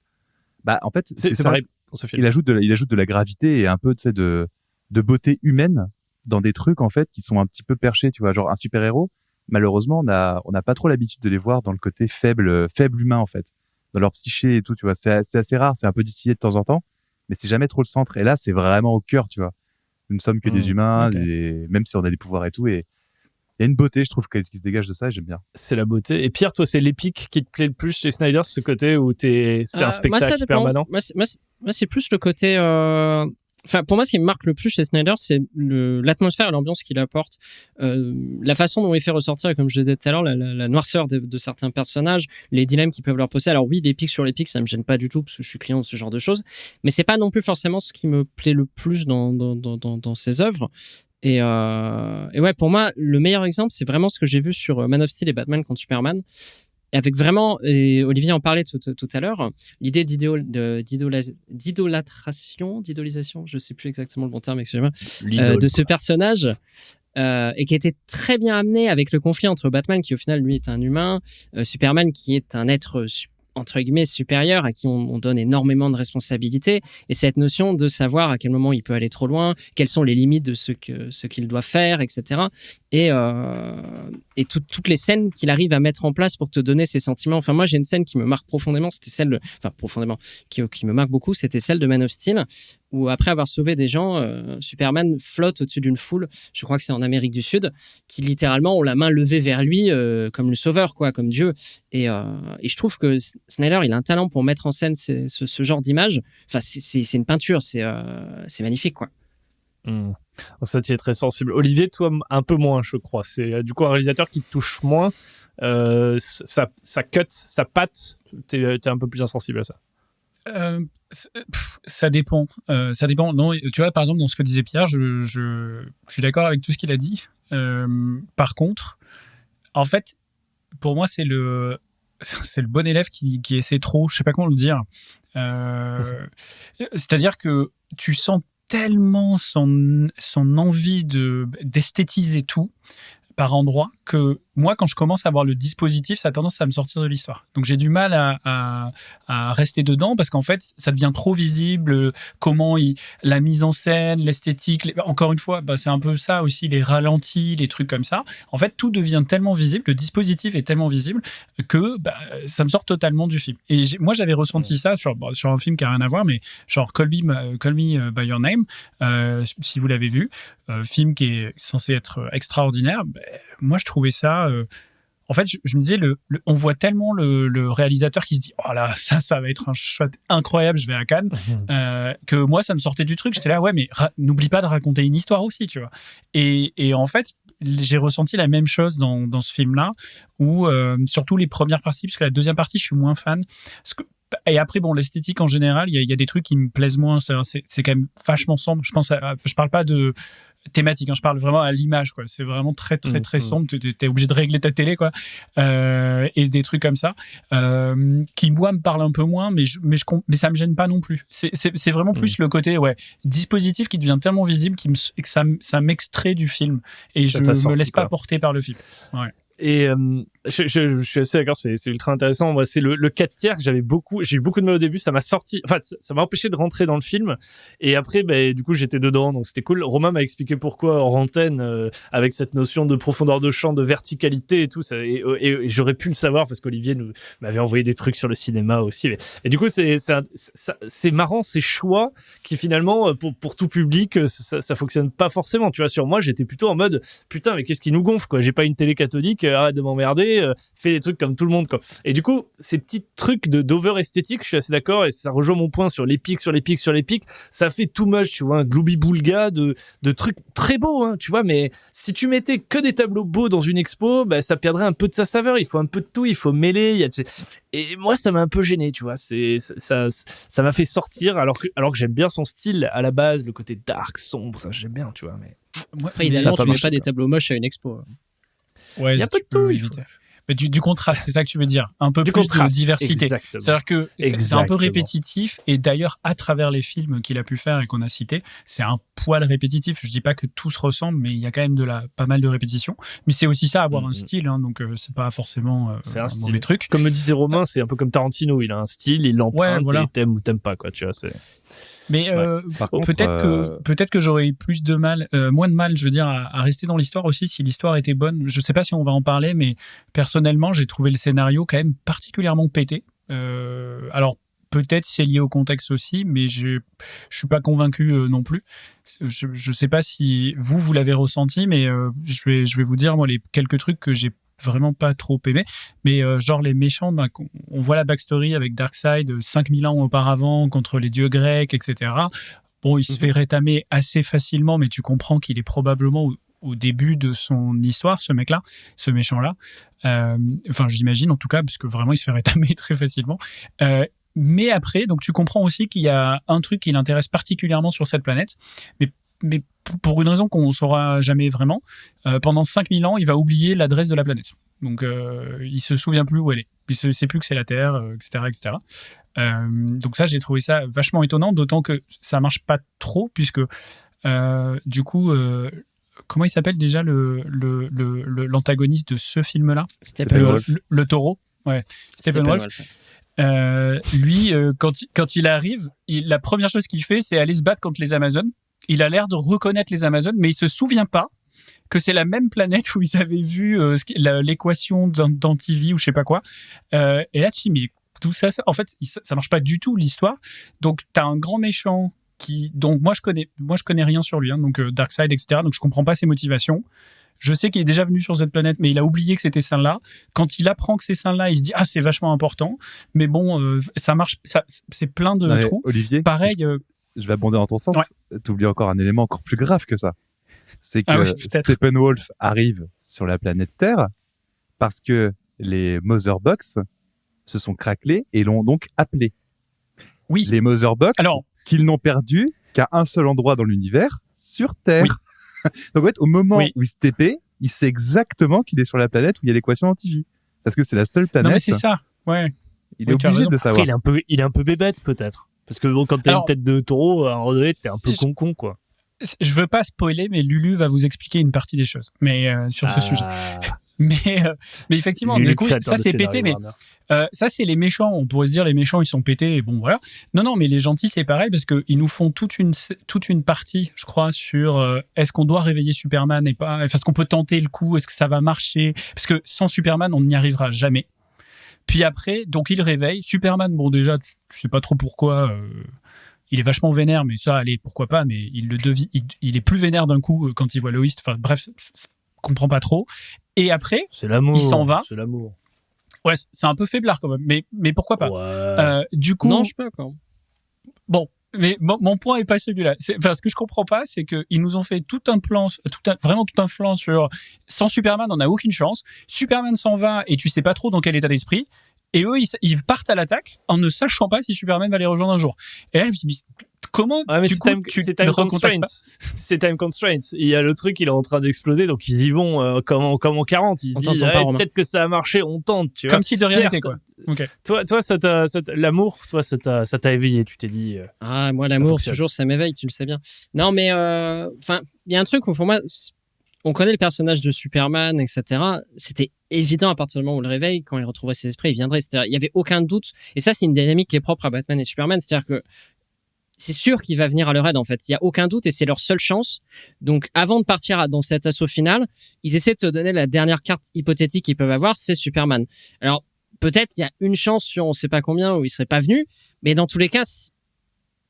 Bah, en fait, C'est ça. pareil pour ce film. Il ajoute de la gravité et un peu, tu sais, de beauté humaine dans des trucs, en fait, qui sont un petit peu perchés, tu vois. Genre, un super-héros, malheureusement, on n'a pas trop l'habitude de les voir dans le côté faible humain, en fait. Dans leur psyché et tout, tu vois. C'est assez rare, c'est un peu distillé de temps en temps, mais c'est jamais trop le centre. Et là, c'est vraiment au cœur, tu vois. Nous ne sommes que des humains, ok. même si on a des pouvoirs et tout. Et il y a une beauté, je trouve, qui se dégage de ça et j'aime bien. C'est la beauté. Et Pierre, toi, c'est l'épique qui te plaît le plus chez Snyder, ce côté où c'est un Moi, ça spectacle dépend. permanent. Moi, c'est plus le côté. Enfin, pour moi, ce qui me marque le plus chez Snyder, c'est l'atmosphère et l'ambiance qu'il apporte. La façon dont il fait ressortir, comme je disais tout à l'heure, la noirceur de certains personnages, les dilemmes qu'ils peuvent leur poser. Alors oui, des pics sur les pics, ça me gêne pas du tout, parce que je suis client de ce genre de choses. Mais c'est pas non plus forcément ce qui me plaît le plus dans ses œuvres. Et ouais, pour moi, le meilleur exemple, c'est vraiment ce que j'ai vu sur Man of Steel et Batman contre Superman. Et avec vraiment, et Olivier en parlait tout à l'heure, l'idée d'idolisation, je sais plus exactement le bon terme, excusez-moi, de ce personnage, et qui était très bien amené avec le conflit entre Batman, qui au final, lui, est un humain, Superman, qui est un être entre guillemets supérieur, à qui on donne énormément de responsabilités, et cette notion de savoir à quel moment il peut aller trop loin, quelles sont les limites de ce qu'il doit faire, etc. Et toutes les scènes qu'il arrive à mettre en place pour te donner ces sentiments. Enfin, moi, j'ai une scène qui me marque profondément, qui me marque beaucoup, c'était celle de Man of Steel, où après avoir sauvé des gens, Superman flotte au-dessus d'une foule, je crois que c'est en Amérique du Sud, qui littéralement ont la main levée vers lui comme le sauveur, quoi, comme Dieu. Et je trouve que Snyder, il a un talent pour mettre en scène ce genre d'image. Enfin, c'est une peinture, c'est magnifique, quoi. Ça, tu es très sensible. Olivier, toi, un peu moins, je crois. C'est du coup un réalisateur qui te touche moins. Ça cut, ça patte. T'es un peu plus insensible à ça. Ça dépend. Ça dépend. Non, tu vois, par exemple, dans ce que disait Pierre, je suis d'accord avec tout ce qu'il a dit. Par contre, en fait, pour moi, c'est le bon élève qui essaie trop. Je sais pas comment le dire. C'est-à-dire que tu sens tellement son envie d'esthétiser tout par endroits que moi, quand je commence à voir le dispositif, ça a tendance à me sortir de l'histoire. Donc j'ai du mal à rester dedans parce qu'en fait, ça devient trop visible. La mise en scène, l'esthétique, encore une fois, c'est un peu ça aussi, les ralentis, les trucs comme ça. En fait, tout devient tellement visible, le dispositif est tellement visible que ça me sort totalement du film. Et moi, j'avais ressenti ça sur un film qui n'a rien à voir, mais genre Call Me By Your Name, si vous l'avez vu, film qui est censé être extraordinaire. Moi, je trouvais ça... en fait, je me disais, on voit tellement le réalisateur qui se dit « Oh là, ça va être un shot incroyable, je vais à Cannes », que moi, ça me sortait du truc. J'étais là, ouais, mais n'oublie pas de raconter une histoire aussi, tu vois. Et en fait, j'ai ressenti la même chose dans ce film-là, où surtout les premières parties, parce que la deuxième partie, je suis moins fan. Et après, l'esthétique en général, il y a des trucs qui me plaisent moins. C'est quand même vachement sombre. Je parle pas de thématique, je parle vraiment à l'image, quoi. C'est vraiment très très très sombre. T'es obligé de régler ta télé, quoi, et des trucs comme ça qui moi me parlent un peu moins, mais ça me gêne pas non plus. C'est vraiment plus le côté dispositif qui devient tellement visible que ça m'extrait du film et je me laisse pas porter par le film. Ouais. Et je suis assez d'accord, c'est ultra intéressant. Moi, c'est le 4 tiers que j'ai eu beaucoup de mal au début, ça m'a empêché de rentrer dans le film. Et après, du coup, j'étais dedans, donc c'était cool. Romain m'a expliqué pourquoi hors antenne, avec cette notion de profondeur de champ, de verticalité et tout. Et j'aurais pu le savoir parce qu'Olivier m'avait envoyé des trucs sur le cinéma aussi. Et du coup, c'est marrant, ces choix qui finalement, pour tout public, ça fonctionne pas forcément. Tu vois, sur moi, j'étais plutôt en mode, putain, mais qu'est-ce qui nous gonfle, quoi. J'ai pas une télé catholique, arrête de m'emmerder, fais des trucs comme tout le monde, quoi. Et du coup, ces petits trucs d'over esthétique, je suis assez d'accord, et ça rejoint mon point sur les pics, ça fait too much, tu vois, un gloubi-boulga de trucs très beaux, hein, tu vois, mais si tu mettais que des tableaux beaux dans une expo, ça perdrait un peu de sa saveur, il faut un peu de tout, il faut mêler, et moi, ça m'a un peu gêné, tu vois, ça m'a fait sortir, alors que j'aime bien son style, à la base, le côté dark, sombre, ça j'aime bien, tu vois, mais... Après, idéalement, tu mets pas des tableaux moches à une expo. Ouais, il y a peu de tout, éviter. Du contraste, c'est ça que tu veux dire. Un peu Du plus contraste, de diversité. exactement. C'est-à-dire que c'est un peu Exactement. répétitif, et d'ailleurs, à travers les films qu'il a pu faire et qu'on a cités, c'est un poil répétitif. Je dis pas que tout se ressemble, mais il y a quand même pas mal de répétitions. Mais c'est aussi ça, avoir un style, hein, donc c'est pas forcément C'est un un mauvais style. truc. Comme me disait Romain, c'est un peu comme Tarantino, il a un style, il l'emprunte, Ouais, voilà. et t'aimes ou t'aimes pas, quoi, tu vois, c'est... Mais Par contre, peut-être que j'aurais eu plus de mal, moins de mal, je veux dire, à rester dans l'histoire aussi si l'histoire était bonne. Je sais pas si on va en parler, mais personnellement, j'ai trouvé le scénario quand même particulièrement pété. Alors peut-être c'est lié au contexte aussi, mais je suis pas convaincu non plus. Je sais pas si vous l'avez ressenti, mais je vais vous dire moi les quelques trucs que j'ai vraiment pas trop aimé, mais genre les méchants, on voit la backstory avec Darkseid 5000 ans auparavant contre les dieux grecs, etc. Bon, il se fait rétamer assez facilement, mais tu comprends qu'il est probablement au début de son histoire, ce mec-là, ce méchant-là. Enfin, j'imagine en tout cas, parce que vraiment, il se fait rétamer très facilement. Mais après, donc tu comprends aussi qu'il y a un truc qui l'intéresse particulièrement sur cette planète, mais pour une raison qu'on ne saura jamais vraiment. Pendant 5000 ans, il va oublier l'adresse de la planète. Donc, il se souvient plus où elle est. Il ne sait plus que c'est la Terre, etc., etc. Donc ça, j'ai trouvé ça vachement étonnant, d'autant que ça marche pas trop, puisque du coup, comment il s'appelle déjà l'antagoniste de ce film-là? Steppenwolf. Le taureau. Ouais, Steppenwolf. Lui, quand il arrive, la première chose qu'il fait, c'est aller se battre contre les Amazones. Il a l'air de reconnaître les Amazones, mais il se souvient pas que c'est la même planète où ils avaient vu l'équation d'Antivie ou je sais pas quoi. Et là, tu dis, mais tout ça, en fait, ça marche pas du tout l'histoire. Donc, t'as un grand méchant donc moi je connais rien sur lui, hein, donc Darkseid, etc. Donc je comprends pas ses motivations. Je sais qu'il est déjà venu sur cette planète, mais il a oublié que c'était celle-là. Quand il apprend que c'est celle-là, il se dit ah c'est vachement important. Mais bon, ça marche, c'est plein de trous. Olivier, Pareil. Je vais abonder dans ton sens. Ouais. T'oublies encore un élément encore plus grave que ça. C'est que oui, peut-être. Steppenwolf arrive sur la planète Terre parce que les Motherbox se sont craquelés et l'ont donc appelé. Oui. Les Motherbox qu'ils n'ont perdu qu'à un seul endroit dans l'univers, sur Terre. Oui. Donc en fait, au moment où il se TP, il sait exactement qu'il est sur la planète où il y a l'équation d'Antivie. Parce que c'est la seule planète. Non mais c'est ça, ouais. Il est obligé de le savoir. Après, il est un peu bébête peut-être. Parce que bon, quand t'as une tête de taureau, à un moment donné, t'es un peu con, quoi. Je veux pas spoiler, mais Lulu va vous expliquer une partie des choses, mais sur ce sujet. Mais effectivement, Lulu, du coup, ça c'est pété, mais ça c'est les méchants. On pourrait se dire les méchants ils sont pétés, et bon voilà. Non, mais les gentils c'est pareil parce que ils nous font toute une partie, je crois, sur est-ce qu'on doit réveiller Superman et pas, est-ce qu'on peut tenter le coup, est-ce que ça va marcher, parce que sans Superman on n'y arrivera jamais. Puis après, donc il réveille Superman. Bon déjà, tu sais pas trop pourquoi. Il est vachement vénère, mais ça, allez, pourquoi pas, mais il est plus vénère d'un coup quand il voit Lois. Enfin, bref, comprend pas trop. Et après, c'est l'amour, il s'en va. C'est l'amour. Ouais, c'est un peu faiblard quand même, mais pourquoi pas. Ouais. Du coup. Non, je peux encore. Bon, mais mon point est pas celui-là. Enfin, ce que je comprends pas, c'est qu'ils nous ont fait vraiment tout un plan sur sans Superman, on n'a aucune chance. Superman s'en va et tu sais pas trop dans quel état d'esprit. Et eux, ils partent à l'attaque en ne sachant pas si Superman va les rejoindre un jour. Et là, je me suis dit, comment c'est time constraints. C'est time constraints. Il y a le truc, il est en train d'exploser, donc ils y vont comme en 40. Ils se disent, peut-être que ça a marché, on tente, tu vois. Comme si de rien n'était, quoi. Okay. Toi, l'amour, toi, ça t'a éveillé, tu t'es dit. Ah, moi, l'amour, toujours, ça m'éveille, tu le sais bien. Non, mais, enfin, il y a un truc où, pour moi, on connaît le personnage de Superman, etc. C'était évident à partir du moment où on le réveille, quand il retrouverait ses esprits, il viendrait. C'est-à-dire, il y avait aucun doute. Et ça, c'est une dynamique qui est propre à Batman et Superman. C'est-à-dire que c'est sûr qu'il va venir à leur aide, en fait. Il y a aucun doute et c'est leur seule chance. Donc, avant de partir dans cet assaut final, ils essaient de te donner la dernière carte hypothétique qu'ils peuvent avoir, c'est Superman. Alors, peut-être il y a une chance sur on sait pas combien où il serait pas venu, mais dans tous les cas,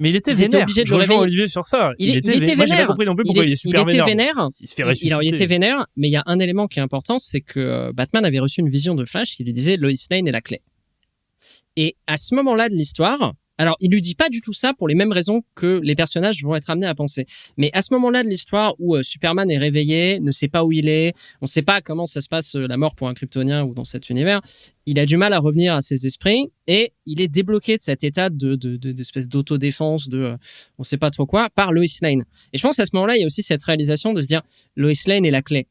mais il était vénère. Je rejoins Vénère sur ça. Il était vénère. Moi, j'ai pas compris non plus pourquoi il est super vénère. Il se fait ressusciter. Il était vénère, mais il y a un élément qui est important, c'est que Batman avait reçu une vision de Flash qui lui disait Lois Lane est la clé. Et à ce moment-là de l'histoire, alors il lui dit pas du tout ça pour les mêmes raisons que les personnages vont être amenés à penser. Mais à ce moment-là de l'histoire où Superman est réveillé, ne sait pas où il est, on sait pas comment ça se passe la mort pour un Kryptonien ou dans cet univers, il a du mal à revenir à ses esprits et il est débloqué de cet état d'espèce d'autodéfense, on sait pas trop quoi, par Lois Lane. Et je pense à ce moment-là, il y a aussi cette réalisation de se dire Lois Lane est la clé.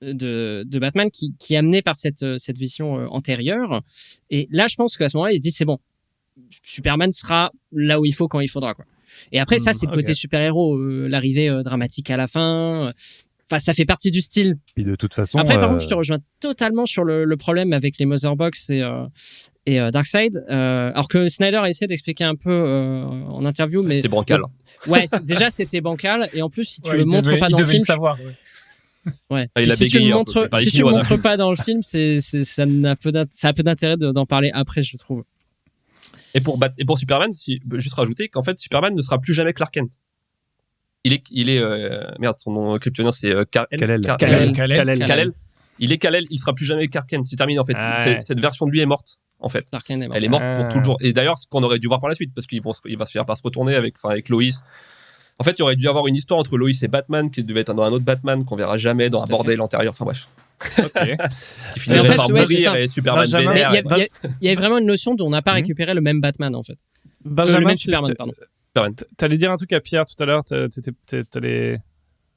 de Batman qui est amené par cette vision antérieure. Et là, je pense qu'à ce moment-là, il se dit c'est bon, Superman sera là où il faut quand il faudra, quoi. Et après, ça, c'est le côté super-héros, l'arrivée dramatique à la fin. Enfin, ça fait partie du style. Puis de toute façon. Après, par contre, je te rejoins totalement sur le problème avec les Motherbox et Darkseid. Alors que Snyder a essayé d'expliquer un peu en interview, mais C'était bancal. Ouais, déjà c'était bancal, et en plus si tu Ouais, le montres pas dans le film, savoir. ouais. Ah, il a si tu bégayé le un montres, peu, par si ici, tu le voilà. montres pas dans le film, ça a peu d'intérêt d'en parler après, je trouve. Et pour Superman, juste rajouter qu'en fait, Superman ne sera plus jamais Clark Kent. Il est merde, son nom kryptonien c'est Kal-El. Kal-El. Il est Kal-El, il sera plus jamais Clark Kent. C'est terminé en fait. Cette version de lui est morte en fait. Clark Kent est mort. Elle est morte pour toujours. Et d'ailleurs, ce qu'on aurait dû voir par la suite, parce qu'il va se faire par se retourner avec Lois. En fait, il aurait dû y avoir une histoire entre Lois et Batman qui devait être dans un autre Batman qu'on verra jamais dans un bordel antérieur. Enfin bref. Ok. Qui finirait en fait, par ouais, c'est mourir ça. et Superman Benjamin, Mais vénère. il y avait vraiment une notion dont on n'a pas récupéré le même Batman en fait. Le Benjamin, même Superman, pardon. t'allais dire un truc à Pierre tout à l'heure. T'allais.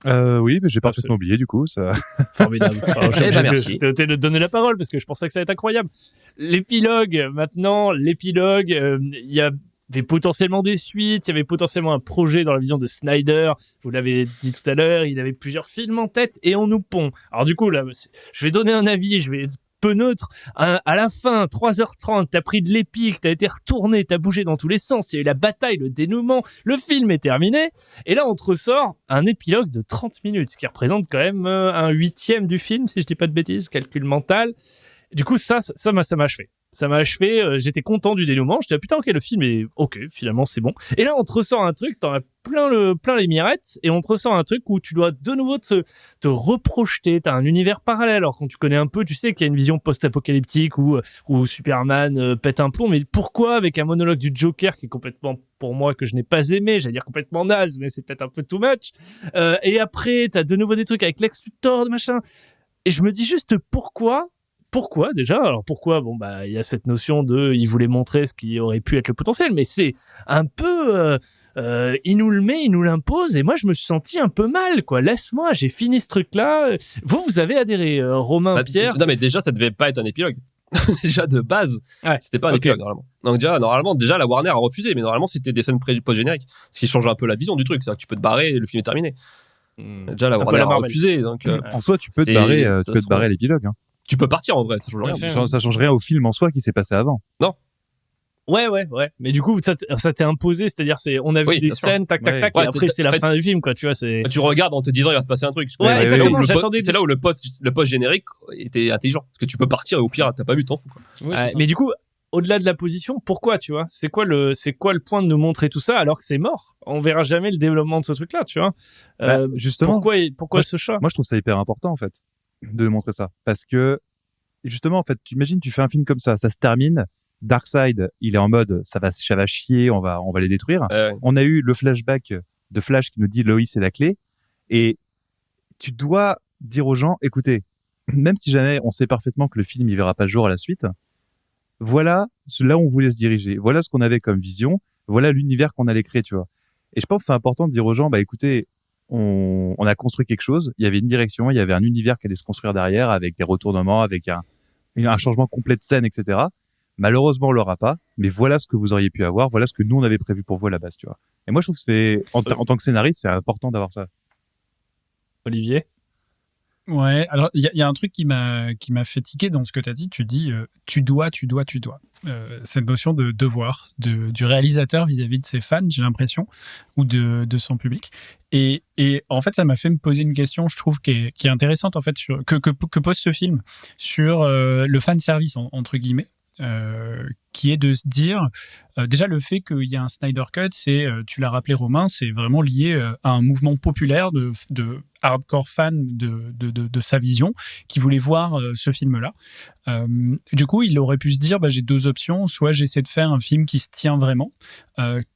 Oui, mais j'ai parfaitement oublié du coup. Ça... Formidable. Alors, Eh ben, merci. je t'ai donné la parole parce que je pensais que ça allait être incroyable. L'épilogue, maintenant, il y avait potentiellement des suites, il y avait potentiellement un projet dans la vision de Snyder. Vous l'avez dit tout à l'heure, il avait plusieurs films en tête et on nous pond. Alors du coup, là, je vais donner un avis, je vais être peu neutre. À la fin, 3h30, t'as pris de l'épique, t'as été retourné, t'as bougé dans tous les sens, il y a eu la bataille, le dénouement, le film est terminé. Et là, on te ressort un épilogue de 30 minutes, ce qui représente quand même un 8e du film, si je dis pas de bêtises, calcul mental. Du coup, ça m'a achevé. Ça m'a achevé, j'étais content du dénouement, j'étais putain, ok, le film est ok, finalement c'est bon. Et là, on te ressort un truc, t'en as plein les mirettes, et on te ressort un truc où tu dois de nouveau te reprojeter, t'as un univers parallèle, alors quand tu connais un peu, tu sais qu'il y a une vision post-apocalyptique où Superman pète un plomb, mais pourquoi avec un monologue du Joker qui est complètement, pour moi, que je n'ai pas aimé, j'allais dire complètement naze, mais c'est peut-être un peu too much, et après, t'as de nouveau des trucs avec Lex Luthor, machin, et je me dis juste pourquoi déjà? Alors pourquoi? Bon bah il y a cette notion de il voulait montrer ce qui aurait pu être le potentiel, mais c'est un peu il nous le met, il nous l'impose, et moi je me suis senti un peu mal, quoi. Laisse-moi, j'ai fini ce truc-là. Vous avez adhéré, Romain, Pierre? Non mais déjà, ça devait pas être un épilogue. Déjà de base, Ouais. c'était pas un Ok. épilogue normalement. Donc normalement, la Warner a refusé, mais normalement c'était des scènes post-génériques, ce qui change un peu la vision du truc. C'est-à-dire que tu peux te barrer et le film est terminé. Déjà la Un peu Warner la a Marvel. refusé, donc En soi, tu peux te c'est- barrer, ça tu peux te se barrer à l'épilogue. Hein. tu peux partir en vrai, ça change rien. Tout à fait. Ça change rien au film en soi qui s'est passé avant. Ouais. Mais du coup, ça t'est imposé, c'est-à-dire on a vu Oui, des bien sûr. scènes, tac, Ouais. et Ouais, après c'est la en fait- fin du film, quoi. Tu vois, c'est. Tu regardes en te disant il va se passer un truc. Ouais, C'est exactement, là où j'attendais c'est là où le post générique était intelligent, parce que tu peux partir et au pire t'as pas vu, t'en fous quoi. Oui, c'est ça. Mais du coup, au-delà de la position, pourquoi, tu vois? C'est quoi le point de nous montrer tout ça alors que c'est mort? On verra jamais le développement de ce truc-là, tu vois? Justement, Pourquoi ce chat? moi je trouve ça hyper important en fait de montrer ça, parce que justement en fait, tu imagines, tu fais un film comme ça se termine, Darkseid, il est en mode ça va chier, on va les détruire. On a eu le flashback de Flash qui nous dit Lois est la clé, et tu dois dire aux gens, écoutez, même si jamais on sait parfaitement que le film il verra pas le jour à la suite, voilà là où on voulait se diriger, voilà ce qu'on avait comme vision, voilà l'univers qu'on allait créer, tu vois. Et je pense que c'est important de dire aux gens, bah écoutez, on a construit quelque chose, il y avait une direction, il y avait un univers qui allait se construire derrière, avec des retournements, avec un changement complet de scène, etc. Malheureusement, on l'aura pas, mais voilà ce que vous auriez pu avoir, voilà ce que nous on avait prévu pour vous à la base, tu vois. Et moi, je trouve que c'est, en tant que scénariste, c'est important d'avoir ça. Olivier? Ouais, alors il y a un truc qui m'a fait tiquer dans ce que tu as dit. Tu dis tu dois. Cette notion de devoir du réalisateur vis-à-vis de ses fans, j'ai l'impression, ou de son public. Et en fait, ça m'a fait me poser une question, je trouve, qui est intéressante en fait, que pose ce film sur le fan service entre guillemets. Qui est de se dire déjà le fait qu'il y a un Snyder Cut, c'est tu l'as rappelé Romain, c'est vraiment lié à un mouvement populaire de hardcore fans de sa vision qui voulait voir ce film-là. Du coup, il aurait pu se dire j'ai deux options, soit j'essaie de faire un film qui se tient vraiment,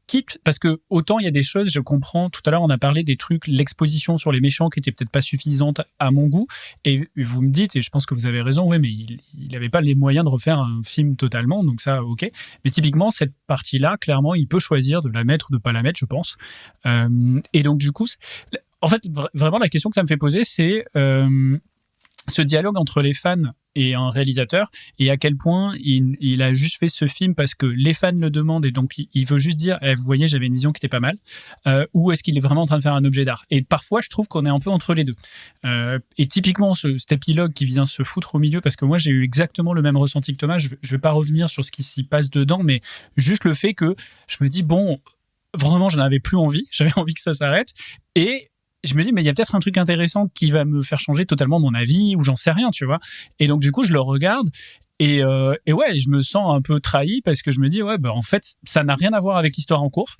quitte parce que autant il y a des choses, je comprends. Tout à l'heure, on a parlé des trucs, l'exposition sur les méchants qui était peut-être pas suffisante à mon goût, et vous me dites, et je pense que vous avez raison, ouais, mais il avait pas les moyens de refaire un film totalement, donc ça, ok. Mais typiquement, cette partie-là, clairement, il peut choisir de la mettre ou de pas la mettre, je pense. Et donc, du coup, en fait, vraiment, la question que ça me fait poser, c'est ce dialogue entre les fans et un réalisateur, et à quel point il a juste fait ce film parce que les fans le demandent, et donc il veut juste dire vous voyez, j'avais une vision qui était pas mal, ou est-ce qu'il est vraiment en train de faire un objet d'art. Et parfois je trouve qu'on est un peu entre les deux, et typiquement cet épilogue qui vient se foutre au milieu, parce que moi j'ai eu exactement le même ressenti que Thomas. Je vais pas revenir sur ce qui s'y passe dedans, mais juste le fait que je me dis bon, vraiment j'en avais plus envie, j'avais envie que ça s'arrête, et je me dis, mais il y a peut-être un truc intéressant qui va me faire changer totalement mon avis, ou j'en sais rien, tu vois. Et donc, du coup, je le regarde, et ouais, je me sens un peu trahi, parce que je me dis, ouais, en fait, ça n'a rien à voir avec l'histoire en cours.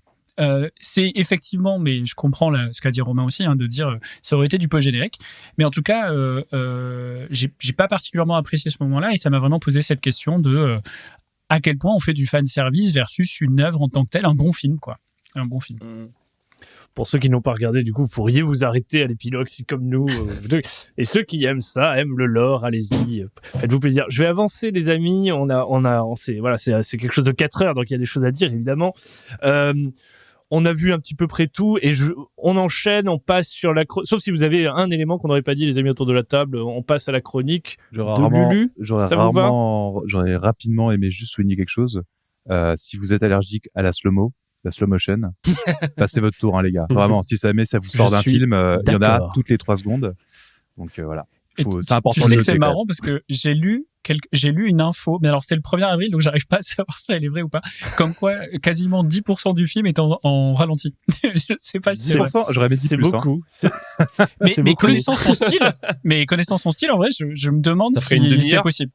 C'est effectivement, mais je comprends ce qu'a dit Romain aussi, de dire, ça aurait été du post-générique. Mais en tout cas, j'ai pas particulièrement apprécié ce moment-là, et ça m'a vraiment posé cette question de à quel point on fait du fan service versus une œuvre en tant que telle, un bon film, quoi. Un bon film. Pour ceux qui n'ont pas regardé, du coup, vous pourriez vous arrêter à l'épilogue, si comme nous. Et ceux qui aiment ça, aiment le lore, allez-y, faites-vous plaisir. Je vais avancer, les amis. C'est quelque chose de 4 heures, donc il y a des choses à dire, évidemment. On a vu un petit peu près tout, et on enchaîne, on passe sur sauf si vous avez un élément qu'on n'aurait pas dit, les amis autour de la table, on passe à la chronique de Lulu. Ça vous va ? J'aurais rapidement aimé juste souligner quelque chose. Si vous êtes allergique à la slow-mo, la slow motion, passez votre tour, les gars. Vraiment, si ça vous sort d'un film, il y en a toutes les 3 secondes. Donc voilà. C'est important. Tu sais que c'est marrant parce que j'ai lu une info, mais alors c'était le 1er avril, donc j'arrive pas à savoir si elle est vraie ou pas. Comme quoi, quasiment 10% du film est en ralenti. Je sais pas si c'est vrai. 10%, j'aurais mis 10%. C'est beaucoup. Mais connaissant son style, en vrai, je me demande si c'est possible.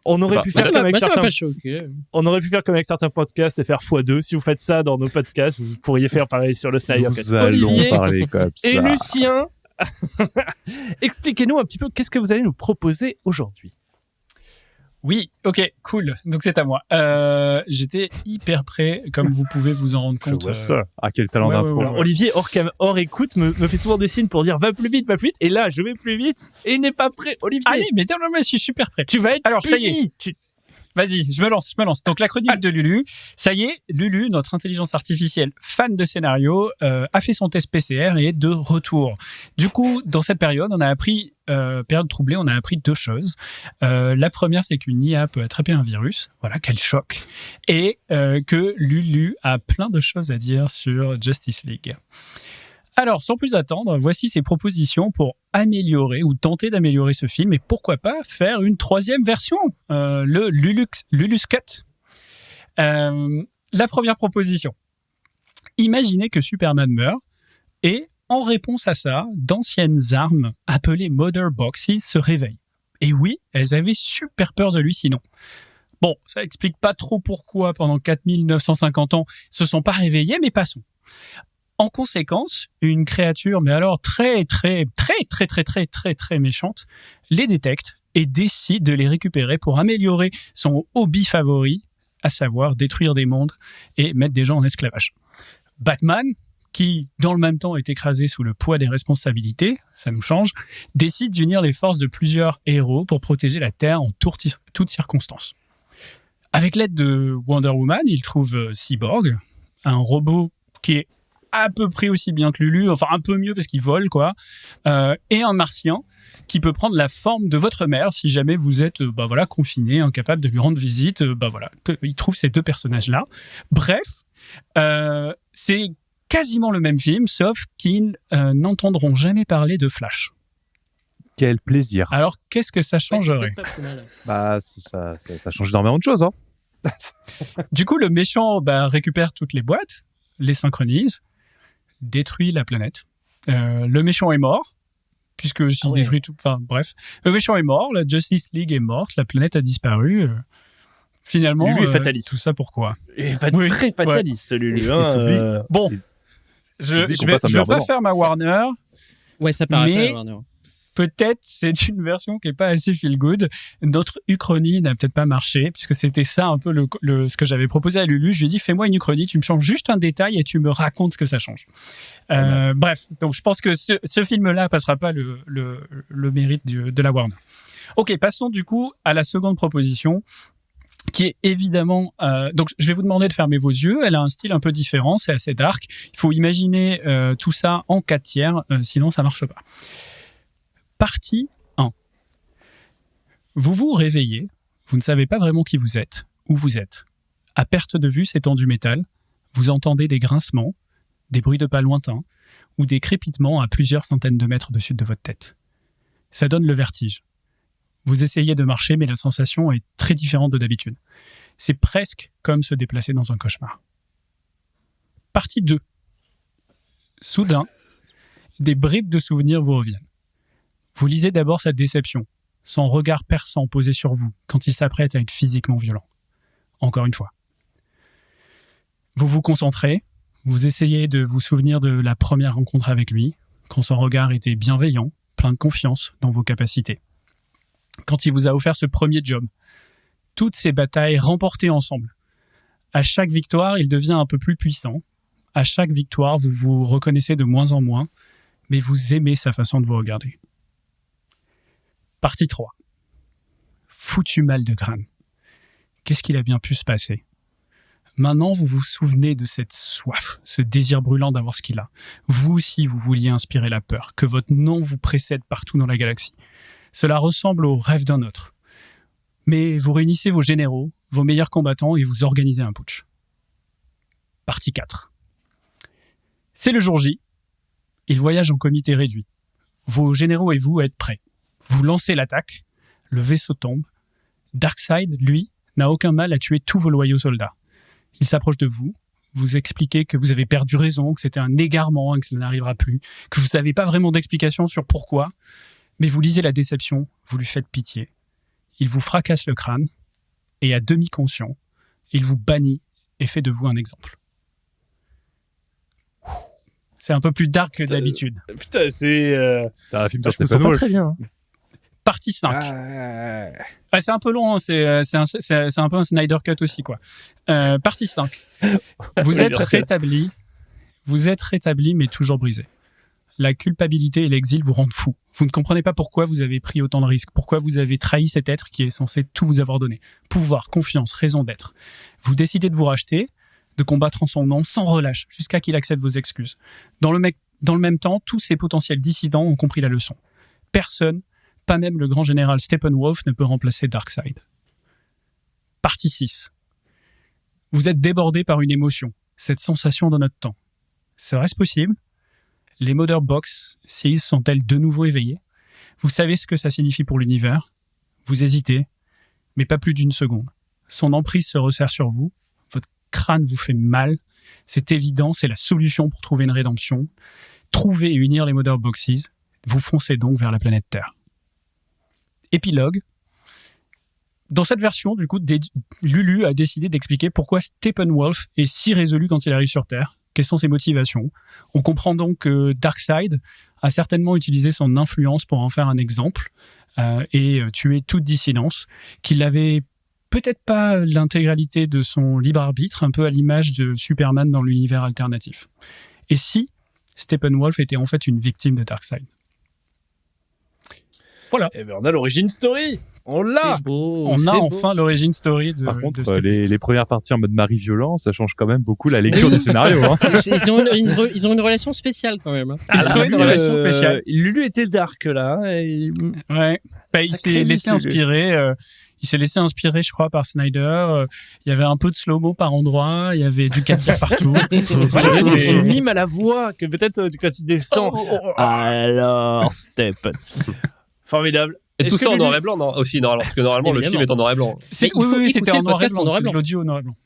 On aurait pu faire comme avec certains. Okay. On aurait pu faire comme avec certains podcasts et faire x2. Si vous faites ça dans nos podcasts, vous pourriez faire pareil sur le Snyder Cut. Nous allons parler comme ça. Et Lucien, expliquez-nous un petit peu qu'est-ce que vous allez nous proposer aujourd'hui. Oui, ok, cool. Donc c'est à moi. J'étais hyper prêt, comme vous pouvez vous en rendre compte. Je vois ça. Ah, quel talent d'impro. Ouais. Olivier, hors écoute, me fait souvent des signes pour dire va plus vite. Et là, je vais plus vite et il n'est pas prêt. Olivier. Allez, mais non, je suis super prêt. Tu vas être alors, puni. Ça y est. Vas-y, je me lance. Donc, la chronique de Lulu. Ça y est, Lulu, notre intelligence artificielle fan de scénario, a fait son test PCR et est de retour. Du coup, dans cette période, période troublée, on a appris 2 choses. La première, c'est qu'une IA peut attraper un virus. Voilà, quel choc. Et que Lulu a plein de choses à dire sur Justice League. Alors, sans plus attendre, voici ses propositions pour améliorer ou tenter d'améliorer ce film, et pourquoi pas faire une 3e version, le Lulu's Cut. La première proposition. Imaginez que Superman meurt, et en réponse à ça, d'anciennes armes appelées Mother Boxes se réveillent. Et oui, elles avaient super peur de lui sinon. Bon, ça explique pas trop pourquoi pendant 4950 ans, ils se sont pas réveillés, mais passons. En conséquence, une créature, mais alors très méchante, les détecte et décide de les récupérer pour améliorer son hobby favori, à savoir détruire des mondes et mettre des gens en esclavage. Batman, qui dans le même temps est écrasé sous le poids des responsabilités, ça nous change, décide d'unir les forces de plusieurs héros pour protéger la Terre en toutes circonstances. Avec l'aide de Wonder Woman, il trouve Cyborg, un robot qui est à peu près aussi bien que Lulu, enfin un peu mieux parce qu'il vole, quoi, et un martien qui peut prendre la forme de votre mère si jamais vous êtes confiné, incapable de lui rendre visite. Il trouve ces 2 personnages-là. Bref, c'est quasiment le même film, sauf qu'ils n'entendront jamais parler de Flash. Quel plaisir. Alors, qu'est-ce que ça changerait ? Ça change énormément de choses. Du coup, le méchant récupère toutes les boîtes, les synchronise, détruit la planète. Le méchant est mort, puisque s'il détruit tout... Enfin, bref. Le méchant est mort, la Justice League est morte, la planète a disparu. Finalement, Lulu est fataliste. Tout ça pourquoi ? Très fataliste, Lulu. Bon, je vais pas faire ma Warner. Ouais, ça paraît pas Warner. Peut-être c'est une version qui est pas assez feel good. Notre uchronie n'a peut-être pas marché, puisque c'était ça un peu ce que j'avais proposé à Lulu. Je lui ai dit, fais-moi une uchronie, tu me changes juste un détail et tu me racontes ce que ça change. Bref, donc je pense que ce film-là passera pas le mérite de la Warner. Ok, passons du coup à la seconde proposition, qui est évidemment... donc, je vais vous demander de fermer vos yeux. Elle a un style un peu différent, c'est assez dark. Il faut imaginer tout ça en 4 tiers, sinon ça marche pas. Partie 1. Vous vous réveillez, vous ne savez pas vraiment qui vous êtes, où vous êtes. À perte de vue s'étend du métal, vous entendez des grincements, des bruits de pas lointains ou des crépitements à plusieurs centaines de mètres au-dessus de votre tête. Ça donne le vertige. Vous essayez de marcher, mais la sensation est très différente de d'habitude. C'est presque comme se déplacer dans un cauchemar. Partie 2. Soudain, des bribes de souvenirs vous reviennent. Vous lisez d'abord cette déception, son regard perçant posé sur vous quand il s'apprête à être physiquement violent. Encore une fois. Vous vous concentrez, vous essayez de vous souvenir de la première rencontre avec lui, quand son regard était bienveillant, plein de confiance dans vos capacités. Quand il vous a offert ce premier job, toutes ces batailles remportées ensemble. À chaque victoire, il devient un peu plus puissant. À chaque victoire, vous vous reconnaissez de moins en moins, mais vous aimez sa façon de vous regarder. Partie 3. Foutu mal de crâne. Qu'est-ce qu'il a bien pu se passer ? Maintenant, vous vous souvenez de cette soif, ce désir brûlant d'avoir ce qu'il a. Vous aussi, vous vouliez inspirer la peur, que votre nom vous précède partout dans la galaxie. Cela ressemble au rêve d'un autre. Mais vous réunissez vos généraux, vos meilleurs combattants et vous organisez un putsch. Partie 4. C'est le jour J. Il voyage en comité réduit. Vos généraux et vous êtes prêts. Vous lancez l'attaque, le vaisseau tombe. Darkseid, lui, n'a aucun mal à tuer tous vos loyaux soldats. Il s'approche de vous, vous expliquez que vous avez perdu raison, que c'était un égarement et que cela n'arrivera plus, que vous n'avez pas vraiment d'explication sur pourquoi, mais vous lisez la déception, vous lui faites pitié. Il vous fracasse le crâne, et à demi conscient, il vous bannit et fait de vous un exemple. C'est un peu plus dark que d'habitude. Putain, c'est un film je sur me sens Stephen pas Wolf. très bien. Partie 5. Ah, c'est un peu long, hein, c'est un peu un Snyder Cut aussi, quoi. Partie 5. Vous êtes rétabli, mais toujours brisé. La culpabilité et l'exil vous rendent fou. Vous ne comprenez pas pourquoi vous avez pris autant de risques, pourquoi vous avez trahi cet être qui est censé tout vous avoir donné. Pouvoir, confiance, raison d'être. Vous décidez de vous racheter, de combattre en son nom sans relâche, jusqu'à qu'il accepte vos excuses. Dans le même temps, tous ces potentiels dissidents ont compris la leçon. Personne, pas même le grand général Steppenwolf, ne peut remplacer Darkseid. Partie 6. Vous êtes débordé par une émotion, cette sensation de notre temps. Serait-ce possible ? Les Mother Box 6 sont-elles de nouveau éveillées ? Vous savez ce que ça signifie pour l'univers ? Vous hésitez, mais pas plus d'une seconde. Son emprise se resserre sur vous, votre crâne vous fait mal, c'est évident, c'est la solution pour trouver une rédemption. Trouver et unir les Mother Boxes, vous foncez donc vers la planète Terre. Épilogue. Dans cette version, du coup, Lulu a décidé d'expliquer pourquoi Steppenwolf est si résolu quand il arrive sur Terre. Quelles sont ses motivations ? On comprend donc que Darkseid a certainement utilisé son influence pour en faire un exemple et tuer toute dissidence, qu'il avait peut-être pas l'intégralité de son libre arbitre, un peu à l'image de Superman dans l'univers alternatif. Et si Steppenwolf était en fait une victime de Darkseid ? Voilà. Eh ben, on a l'origin story. On l'a. C'est beau, On c'est a beau. enfin l'origin story de. Par contre, de Steppenwolf. les premières parties en mode mari violent, ça change quand même beaucoup la lecture du scénario. Hein. Ils ont une relation spéciale quand même. Hein. Ils ont une relation spéciale. Lulu était dark là. Et... Ouais. Bah, il Sacré s'est laissé Lulu. inspirer. Il s'est laissé inspirer, je crois, par Snyder. Il y avait un peu de slow-mo par endroit. Il y avait du 4 partout. J'avais C'est- ce mime à la voix que peut-être quand il descend. Alors, Step. Formidable. Et Est-ce tout que ça en Lulu- noir et blanc, non aussi, non, alors, parce que normalement le Évidemment. film est en noir et blanc. C'est- il faut oui, c'était écouter en le noir et podcast en blanc. noir et C'est blanc. l'audio en noir et blanc.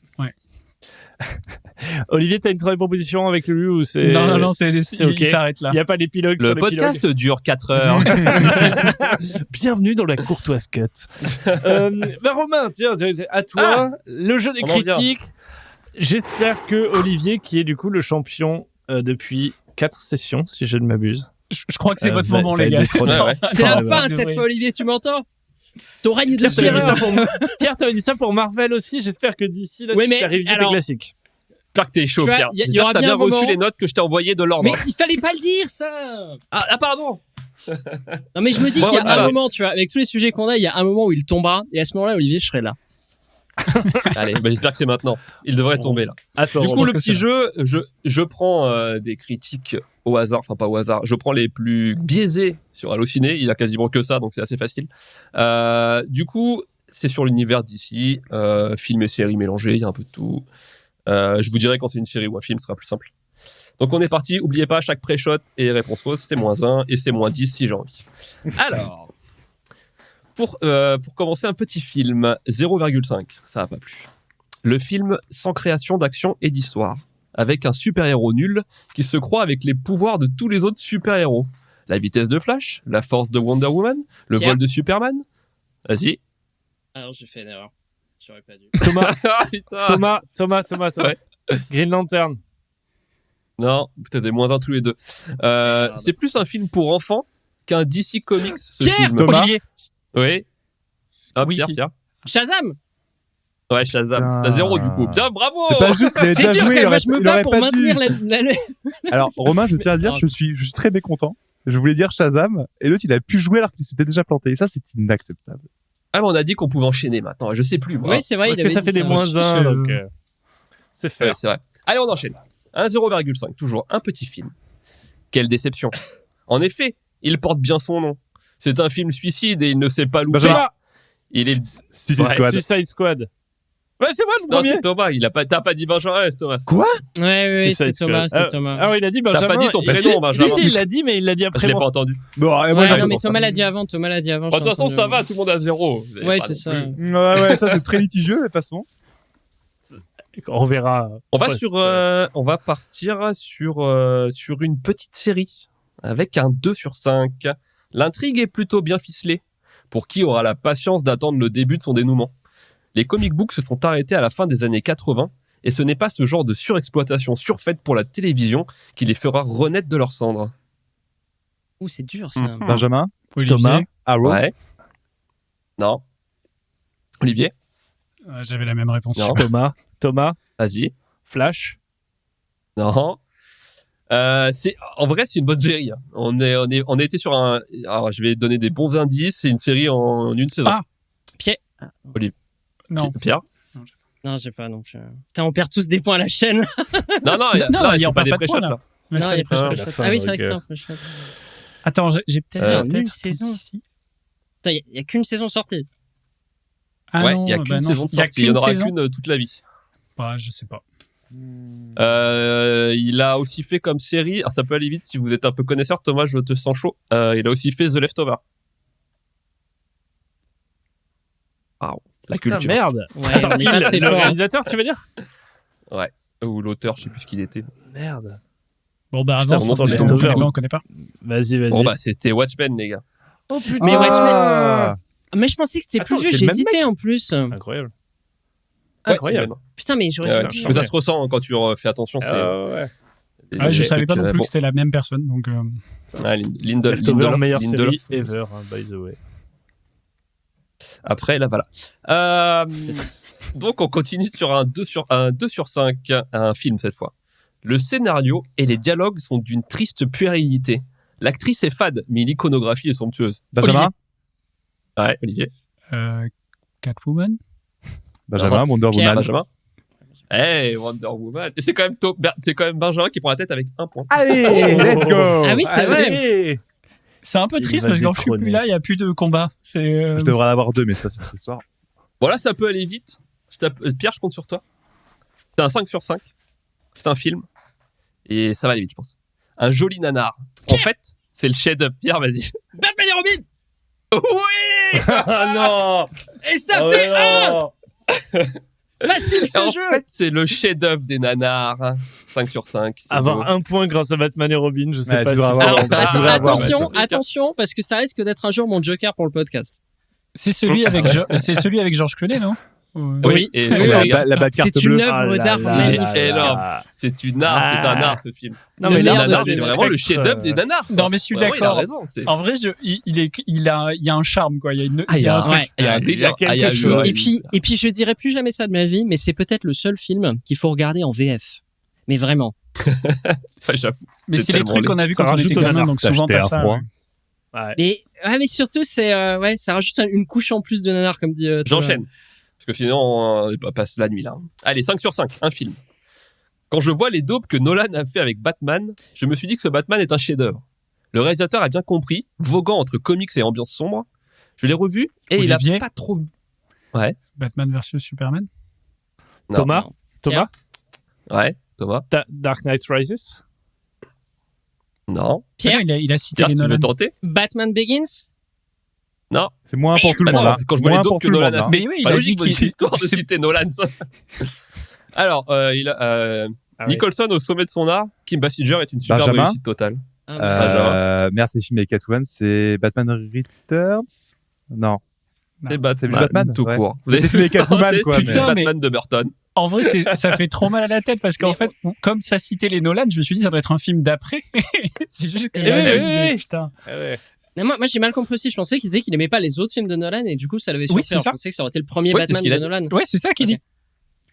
Olivier, t'as une très bonne proposition avec Lulu ou c'est... Non, c'est ok. il s'arrête là. Il n'y a pas d'épilogue Le sur l'épilogue. podcast dure 4 heures. Bienvenue dans la courtoise cut. Romain, tiens, à toi, le jeu des on en vient. critiques. J'espère que Olivier, qui est du coup le champion depuis 4 sessions, si je ne m'abuse. Je crois que c'est votre va- moment, va les être gars. détrôné. Ouais, ouais. C'est la Enfin, fin cette fois, Olivier, tu m'entends ? Ton règne de Pierre, t'avais dit ça terreur. Pierre, t'avais dit ça pour Marvel aussi. J'espère que d'ici là, Oui, tu mais t'as révisé tes alors- classiques. J'espère que t'es chaud, Tu vois, Pierre. y J'espère aura que t'as bien bien un reçu moment- les notes que je t'ai envoyées de l'ordre. Mais il fallait pas le dire, ça. Ah, pardon. Non, mais je me dis Bon, qu'il y a voilà. un moment, tu vois, avec tous les sujets qu'on a, il y a un moment où il tombera. Et à ce moment-là, Olivier, je serai là. Allez, bah, j'espère que c'est maintenant. Il devrait tomber là. Attends, Du Romain. coup, le que petit c'est jeu, je prends des critiques au hasard, enfin pas au hasard, je prends les plus biaisés sur Allociné, il y a quasiment que ça, donc c'est assez facile. Du coup, c'est sur l'univers d'ici, film et série mélangés, il y a un peu de tout. Je vous dirai quand c'est une série ou un film, ce sera plus simple. Donc on est parti, n'oubliez pas, chaque pré-shot et réponse fausse, c'est -1 et c'est -10 si j'ai envie. Alors, pour commencer, un petit film, 0,5, ça n'a pas plu. Le film sans création d'action et d'histoire, avec un super-héros nul qui se croit avec les pouvoirs de tous les autres super-héros. La vitesse de Flash, la force de Wonder Woman, le Pierre. vol de Superman. Vas-y. Alors, j'ai fait une erreur. J'aurais pas dû. Thomas, Ah, putain. Thomas. Ouais. Green Lantern. Non, peut-être -1 tous les deux. C'est plus un film pour enfants qu'un DC Comics, ce Pierre. film. Thomas. Olivier. Oui. Ah, Oui, Pierre. Shazam. Ouais, Shazam. T'as 0 du coup. Bien, bravo. C'est pas juste, il avait C'est déjà dur joué, quand il même. aurait, Je me il bats aurait pour pas maintenir dû. la. Alors, Romain, je tiens à dire, Mais- je suis très mécontent. Je voulais dire Shazam, et l'autre, il a pu jouer alors qu'il s'était déjà planté. Et ça, c'est inacceptable. Ah, mais on a dit qu'on pouvait enchaîner maintenant. Je sais plus, moi. Oui, c'est vrai. Parce il que avait ça dit fait des aussi, -1, c'est- donc c'est Ouais, fair. c'est vrai. Allez, on enchaîne. Un 0,5, toujours un petit film. Quelle déception. En effet, il porte bien son nom. C'est un film suicide et il ne s'est pas loupé. Benjamin. Il est... Suicide Ouais, Squad. Suicide Squad. Ouais, c'est moi le Non, premier. c'est Thomas. T'as pas dit Benjamin, c'est Thomas. Quoi? Ouais, oui, Suicide c'est Thomas, Squad. c'est Thomas. Alors, il a dit T'as Benjamin. pas dit ton et- prénom, Benjamin. Si, il l'a dit, mais il l'a dit Je après l'ai moi. pas entendu. Non, et moi, Ouais, j'ai non, mais pensé. Thomas l'a dit avant. Thomas l'a dit avant. De toute j'ai façon, entendu ça avant. va, tout le monde a 0. Vous avez Ouais, pas c'est non ça. plus. Ouais, ça, c'est très litigieux, de toute façon. On verra. On va Post. on va partir sur une petite série avec un 2/5. L'intrigue est plutôt bien ficelée. Pour qui aura la patience d'attendre le début de son dénouement? Les comic books se sont arrêtés à la fin des années 80 et ce n'est pas ce genre de surexploitation surfaite pour la télévision qui les fera renaître de leurs cendres. Ouh, c'est dur ça. Mhm. Benjamin, Olivier. Thomas. Arrow. Ouais. Non. Olivier, J'avais la même réponse. Non. Thomas, vas-y. Flash. Non. En vrai, c'est une bonne série. Hein. On a été sur un. Alors, je vais donner des bons indices. C'est une série en une saison. Ah. Non. Pierre. Non, j'ai pas non plus. Putain, on perd tous des points à la chaîne. Non, Non, il il y a en pas perd des pas de pré-shots points, là. là. Ouais, Non, c'est il y a la pas Ah, de la shot. fin, Ah oui, c'est vrai ok. que c'est un pré-shot. Attends, j'ai peut-être. une saison. ici. Putain, il y a qu'une saison sortie. Ah Ouais, non, il y a bah qu'une non. saison de Il y a sortie. Il y en qu'une aura saison. qu'une toute la vie. Bah, je sais pas. Il a aussi fait comme série. Alors, ça peut aller vite si vous êtes un peu connaisseur. Thomas, je te sens chaud. Il a aussi fait The Leftover. Waouh, la Putain, culture. merde. Ouais, Attends, on est pas très le fort. réalisateur, tu veux dire? Ou l'auteur, je sais plus ce qu'il était. Merde. Bon, bah, Putain, avance. on entend parce les qu'on Leftover. connaît pas, on connaît pas. Vas-y. Bon, bah, c'était Watchmen, les gars. Oh putain. Mais Ah. Mais je pensais que c'était Attends, plus vieux, c'est le même j'hésitais en plus. Incroyable. Ouais, Incroyable. Putain, mais j'aurais Ouais, dû ouais. dire. Mais ça se ressent hein, quand tu fais attention. C'est... Ouais. Ah, je savais pas non plus bon. que c'était la même personne. Donc, Leftover, meilleure Lindelof. série ever, hein, by the way. Après, là, voilà. C'est ça. Donc, on continue sur un 2/5, un film cette fois. Le scénario et les dialogues sont d'une triste puérilité. L'actrice est fade, mais l'iconographie est somptueuse. Benjamin. Ouais, Olivier. Catwoman. Benjamin, Wonder Pierre. Woman. Benjamin. Hey, Wonder Woman. Et c'est quand même Benjamin qui prend la tête avec un point. Allez, let's go. Ah oui, c'est vrai. Allez. C'est un peu Il triste va parce que quand je suis plus détrôner. là, il n'y a plus de combat. C'est. Je devrais en avoir 2, mais ça, c'est une autre histoire. Bon, là, ça peut aller vite. Pierre, je compte sur toi. C'est un 5/5. C'est un film. Et ça va aller vite, je pense. Un joli nanar. En fait, c'est le chef-d'œuvre. Pierre, vas-y. Batman et Robin. Oui. Ah non. Et ça Ah fait ouais, non. facile ce En jeu. fait, c'est le chef-d'œuvre des nanars. 5/5. c'est Avoir beau. un point grâce à Batman et Robin, je sais Ouais, pas. tu dois si- avoir- Alors, on va- devrait avoir, attention, ouais. attention, parce que ça risque d'être un jour mon Joker pour le podcast. C'est celui avec c'est celui avec Georges Clooney, non? Oui, et Oui, je oui, vais oui. regarder. La carte C'est une bleue. œuvre Ah là d'art là magnifique. là énorme. là. C'est une art, c'est un art ce film. Non, Le mais meilleur là, de on a tous C'est des vraiment le spectres, chef-d'œuvre des nanars. Non, mais je suis Vraiment, il a d'accord. raison. En vrai, il y a un charme, quoi. Il y a une. Ah, il y a un truc. Ouais. Il y a un Il y a délire. quelque Ah, il y a chose. eu- Et puis, je dirais plus jamais ça de ma vie, mais c'est peut-être le seul film qu'il faut regarder en VF. Mais vraiment. Ouais, j'avoue. Mais C'est c'est les tellement trucs laid. qu'on a vu Ça quand on rajoute était au gamin, nanar. donc T'as souvent acheté t'as un ça. froid. Mais surtout, c'est ça rajoute une couche en plus de nanar, comme dit. Thomas. J'enchaîne. Parce que sinon, on passe la nuit là. Allez, 5/5, un film. Quand je vois les daubes que Nolan a fait avec Batman, je me suis dit que ce Batman est un chef-d'œuvre. Le réalisateur a bien compris, voguant entre comics et ambiance sombre. Je l'ai revu et Olivier. il a pas trop. Ouais. Batman versus Superman. Non. Thomas Thomas Ouais. Thomas. Dark Knight Rises. Non. Pierre, Il a cité Pierre, les tu veux Nolan. tenter? Batman Begins. Non. C'est moins pour tout le Bah monde non, là. quand je vois les Moins daubes pour que tout le Nolan monde, a là. fait. Mais oui, il Pas a logique, dit qu'il histoire de citer Nolan. Ça. Alors, il a Ah ouais. Nicholson au sommet de son art. Kim Basinger est une superbe Benjamin. réussite totale. Ah, Merde, c'est film avec Catwoman, c'est Batman Returns. Non. C'est Batman, C'est Batman, tout ouais. court. Vous C'est avez celui avec Catwoman, tenté quoi, celui mais- de Putain, Batman de Burton. En vrai, ça fait trop mal à la tête parce qu'en Mais- fait, comme ça citait les Nolan, je me suis dit ça doit être un film d'après. C'est juste que Eh oui. putain. Non, moi j'ai mal compris aussi. Je pensais qu'il disait qu'il aimait pas les autres films de Nolan et du coup ça l'avait Oui, surpris. c'est Alors, ça. Je pensais que ça aurait été le premier Ouais, c'est Batman ce qu'il a de dit. Nolan. Ouais, c'est ça qu'il Ok. dit.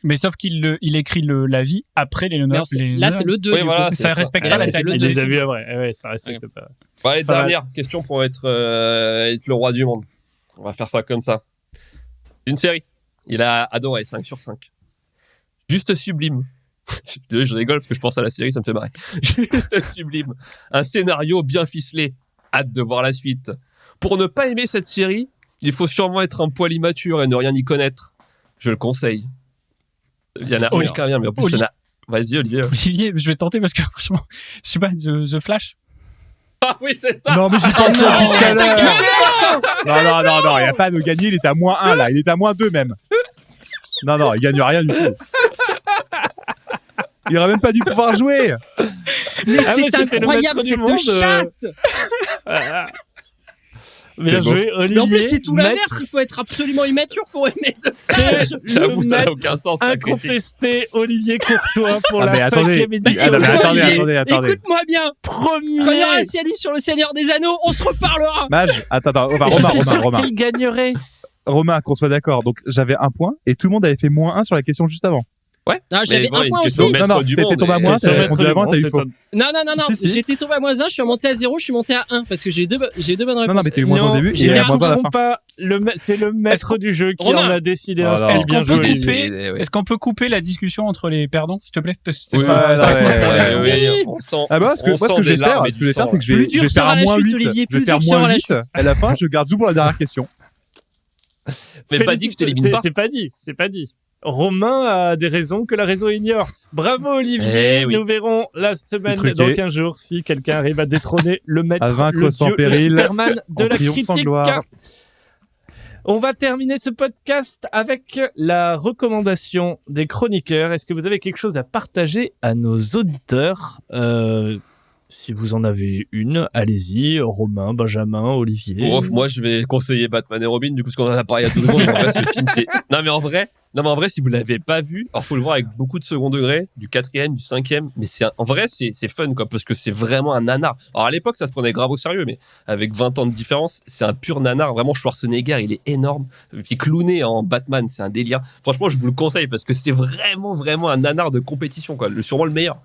Mais sauf qu'il écrit la vie après les Mais Nolan. alors, là c'est le 2 Oui, du voilà, coup. c'est Ça ça. respecte Et pas là, la c'était timeline. le Il les deux. a vus après. Ouais, ça respecte pas. Bon, allez, Pas mal. dernière question pour être le roi du monde. On va faire ça comme ça. Une série. Il a adoré, 5 sur 5. Juste sublime. Je rigole parce que je pense à la série, ça me fait marrer. Juste sublime. Un scénario bien ficelé. Hâte de voir la suite. Pour ne pas aimer cette série, il faut sûrement être un poil immature et ne rien y connaître. Je le conseille. Il y en a Oli- aucun rien, mais en plus, il y en a. Vas-y, Olivier. Olivier, je vais tenter parce que franchement, je sais pas, The Flash. Ah oui, c'est ça! Non, mais j'y pensais non, depuis tout à c'est l'heure. Non, il n'y a pas de gagner, il était à -1 là, il était à -2 même. Non, il gagne rien du tout. Il aurait même pas dû pouvoir jouer. Mais Ah ouais, c'est c'était le incroyable maître du cette monde, chatte. Bien C'est joué, Olivier. Mais en plus c'est tout maître- l'inverse. Il faut être absolument immature pour aimer The Flash. J'avoue, le ça n'a maître aucun sens. la critique. incontesté Olivier Courtois pour Ah, mais la attendez. 5e édition. Ah, non, mais Olivier, attendez. Écoute-moi bien. Quand il y aura un Premier. CLI sur le Seigneur des Anneaux, on se reparlera. Mage, attends, Et je suis sûr Romain. qu'il gagnerait. Romain, qu'on soit d'accord. Donc j'avais 1 point et tout le monde avait fait -1 sur la question juste avant. Non, j'avais bon, un une point question aussi. de maître du t'étais monde. tombé à et- moins, Sur t'as Maître répondu du avant, Monde, t'as eu c'est faux. un- Non. Si, si. J'étais tombé à -1, je suis remonté à 0, je suis monté à 1 parce que j'ai eu deux bonnes réponses. Non, mais t'as eu moins Non, au début et j'étais moins à la comprends fin. pas. C'est le maître du jeu qui Romain. en a décidé Voilà. ainsi. Est-ce Bien qu'on peut joué, couper Olivier. Ouais. Est-ce qu'on peut couper la discussion entre les perdants, s'il te plaît? Parce que c'est Oui, pas- ouais, ça ouais, raconte ouais, rien. oui, on sent. Ah bah, moi, ce on que sent je des vais faire, larmes et ce que je vais du faire, sang, c'est que je Plus vais dur faire sera un la moins chute, 8. Olivier, Je vais plus faire dur sera moins la 8. chute. À la fin, je garde tout pour la dernière question. Mais pas dit que je t'élimine pas. C'est pas dit. C'est pas dit. Romain a des raisons que la raison ignore. Bravo Olivier. Eh oui. Nous verrons la semaine truqué. dans 15 jours si quelqu'un arrive à détrôner le maître, À vaincre le sans dieu, péril, le Superman de en la triomphe sans critique. gloire. On va terminer ce podcast avec la recommandation des chroniqueurs. Est-ce que vous avez quelque chose à partager à nos auditeurs Si vous en avez une, allez-y. Romain, Benjamin, Olivier. Bref, moi, je vais conseiller Batman et Robin, du coup, parce qu'on en a parlé il y a 2 secondes. En vrai, ce film, c'est... Non, mais en vrai, si vous l'avez pas vu, alors faut le voir avec beaucoup de second degré, du 4e, du 5e, mais en vrai, c'est fun, quoi, parce que c'est vraiment un nanar. Alors, à l'époque, ça se prenait grave au sérieux, mais avec 20 ans de différence, c'est un pur nanar. Vraiment, Schwarzenegger, il est énorme. Et puis, clowné en Batman, c'est un délire. Franchement, je vous le conseille, parce que c'est vraiment un nanar de compétition, quoi. Sûrement le meilleur.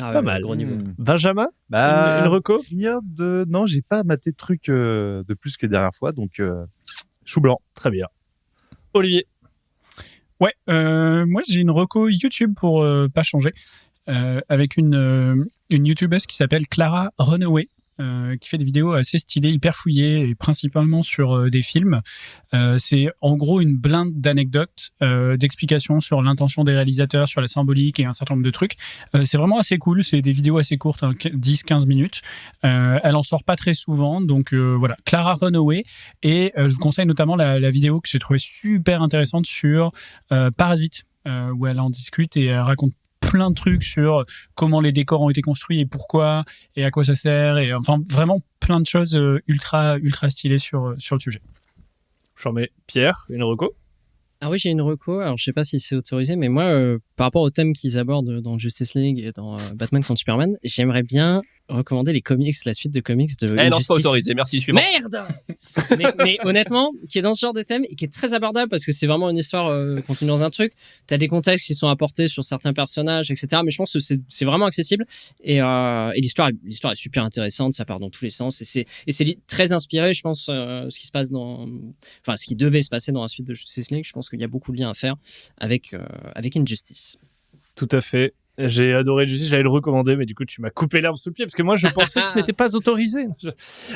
Ah, Pas mal. Gros niveau. Benjamin, Bah, une reco finir de. Non, j'ai pas maté de trucs de plus que la dernière fois, donc chou blanc. Très bien. Olivier. Ouais, moi j'ai une reco YouTube pour pas changer, avec une YouTubeuse qui s'appelle Clara Runaway, qui fait des vidéos assez stylées, hyper fouillées, et principalement sur des films. C'est en gros une blinde d'anecdotes, d'explications sur l'intention des réalisateurs, sur la symbolique et un certain nombre de trucs. C'est vraiment assez cool, c'est des vidéos assez courtes, hein, 10-15 minutes. Elle en sort pas très souvent, donc voilà, Clara Runaway. Et je vous conseille notamment la vidéo que j'ai trouvée super intéressante sur Parasite, où elle en discute et elle raconte plein de trucs sur comment les décors ont été construits et pourquoi et à quoi ça sert, et enfin vraiment plein de choses ultra stylées sur le sujet. J'en mets Pierre, une reco. Ah oui, j'ai une reco. Alors, je sais pas si c'est autorisé, mais moi, par rapport au thème qu'ils abordent dans Justice League et dans Batman contre Superman, j'aimerais bien recommander les comics, la suite de comics de Eh non, c'est Injustice. pas autorisé, merci, suivant. Merde mais honnêtement, qui est dans ce genre de thème et qui est très abordable parce que c'est vraiment une histoire contenue dans un truc. T'as des contextes qui sont apportés sur certains personnages, etc. Mais je pense que c'est vraiment accessible et l'histoire est super intéressante. Ça part dans tous les sens et c'est très inspiré. Je pense ce qui se passe ce qui devait se passer dans la suite de Justice League. Je pense qu'il y a beaucoup de liens à faire avec Injustice. Tout à fait. J'ai adoré Justice, j'allais le recommander, mais du coup, tu m'as coupé l'herbe sous le pied, parce que moi, je pensais que ce n'était pas autorisé.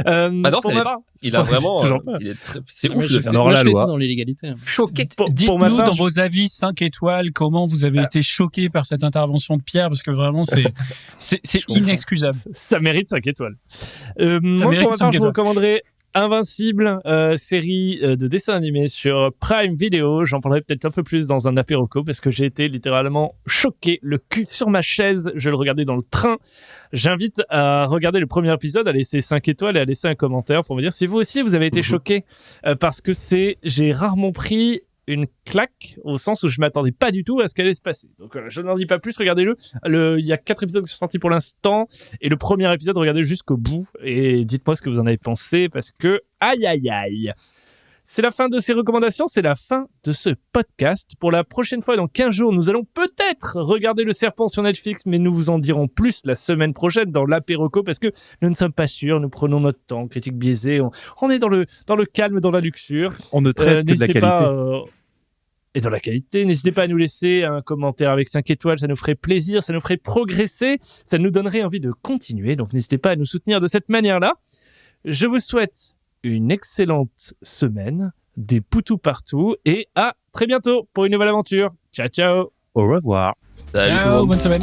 Ah non, pour ma part, il a vraiment. toujours pas. C'est Ouais, ouf je le fais- fait. Alors, moi, la je fais loi. tout dans l'illégalité. Choqué. pour ma Dites-nous part, dans vos avis 5 étoiles comment vous avez été choqué par cette intervention de Pierre, parce que vraiment, c'est comprends. inexcusable. ça mérite 5 étoiles. Moi, mérite pour ma 5 part, je vous étoiles. recommanderais Invincible, série de dessins animés sur Prime Video. J'en parlerai peut-être un peu plus dans un apéroco parce que j'ai été littéralement choqué, le cul sur ma chaise. Je le regardais dans le train. J'invite à regarder le premier épisode, à laisser 5 étoiles et à laisser un commentaire pour me dire si vous aussi vous avez été choqué parce que j'ai rarement pris une claque au sens où je m'attendais pas du tout à ce qu'elle allait se passer. Donc je n'en dis pas plus, regardez-le. Il y a 4 épisodes qui sont sortis pour l'instant et le premier épisode, regardez jusqu'au bout et dites-moi ce que vous en avez pensé parce que aïe aïe aïe. C'est la fin de ces recommandations, c'est la fin de ce podcast. Pour la prochaine fois, dans 15 jours, nous allons peut-être regarder Le Serpent sur Netflix, mais nous vous en dirons plus la semaine prochaine dans l'apéroco parce que nous ne sommes pas sûrs, nous prenons notre temps, critique biaisée, on est dans le calme, dans la luxure. On ne traite que de la N'hésitez qualité. pas, et dans la qualité, n'hésitez pas à nous laisser un commentaire avec 5 étoiles, ça nous ferait plaisir, ça nous ferait progresser, ça nous donnerait envie de continuer, donc n'hésitez pas à nous soutenir de cette manière-là. Je vous souhaite une excellente semaine, des poutous partout, et à très bientôt pour une nouvelle aventure. Ciao, ciao. Au revoir. Salut tout le Ciao, monde. bonne semaine.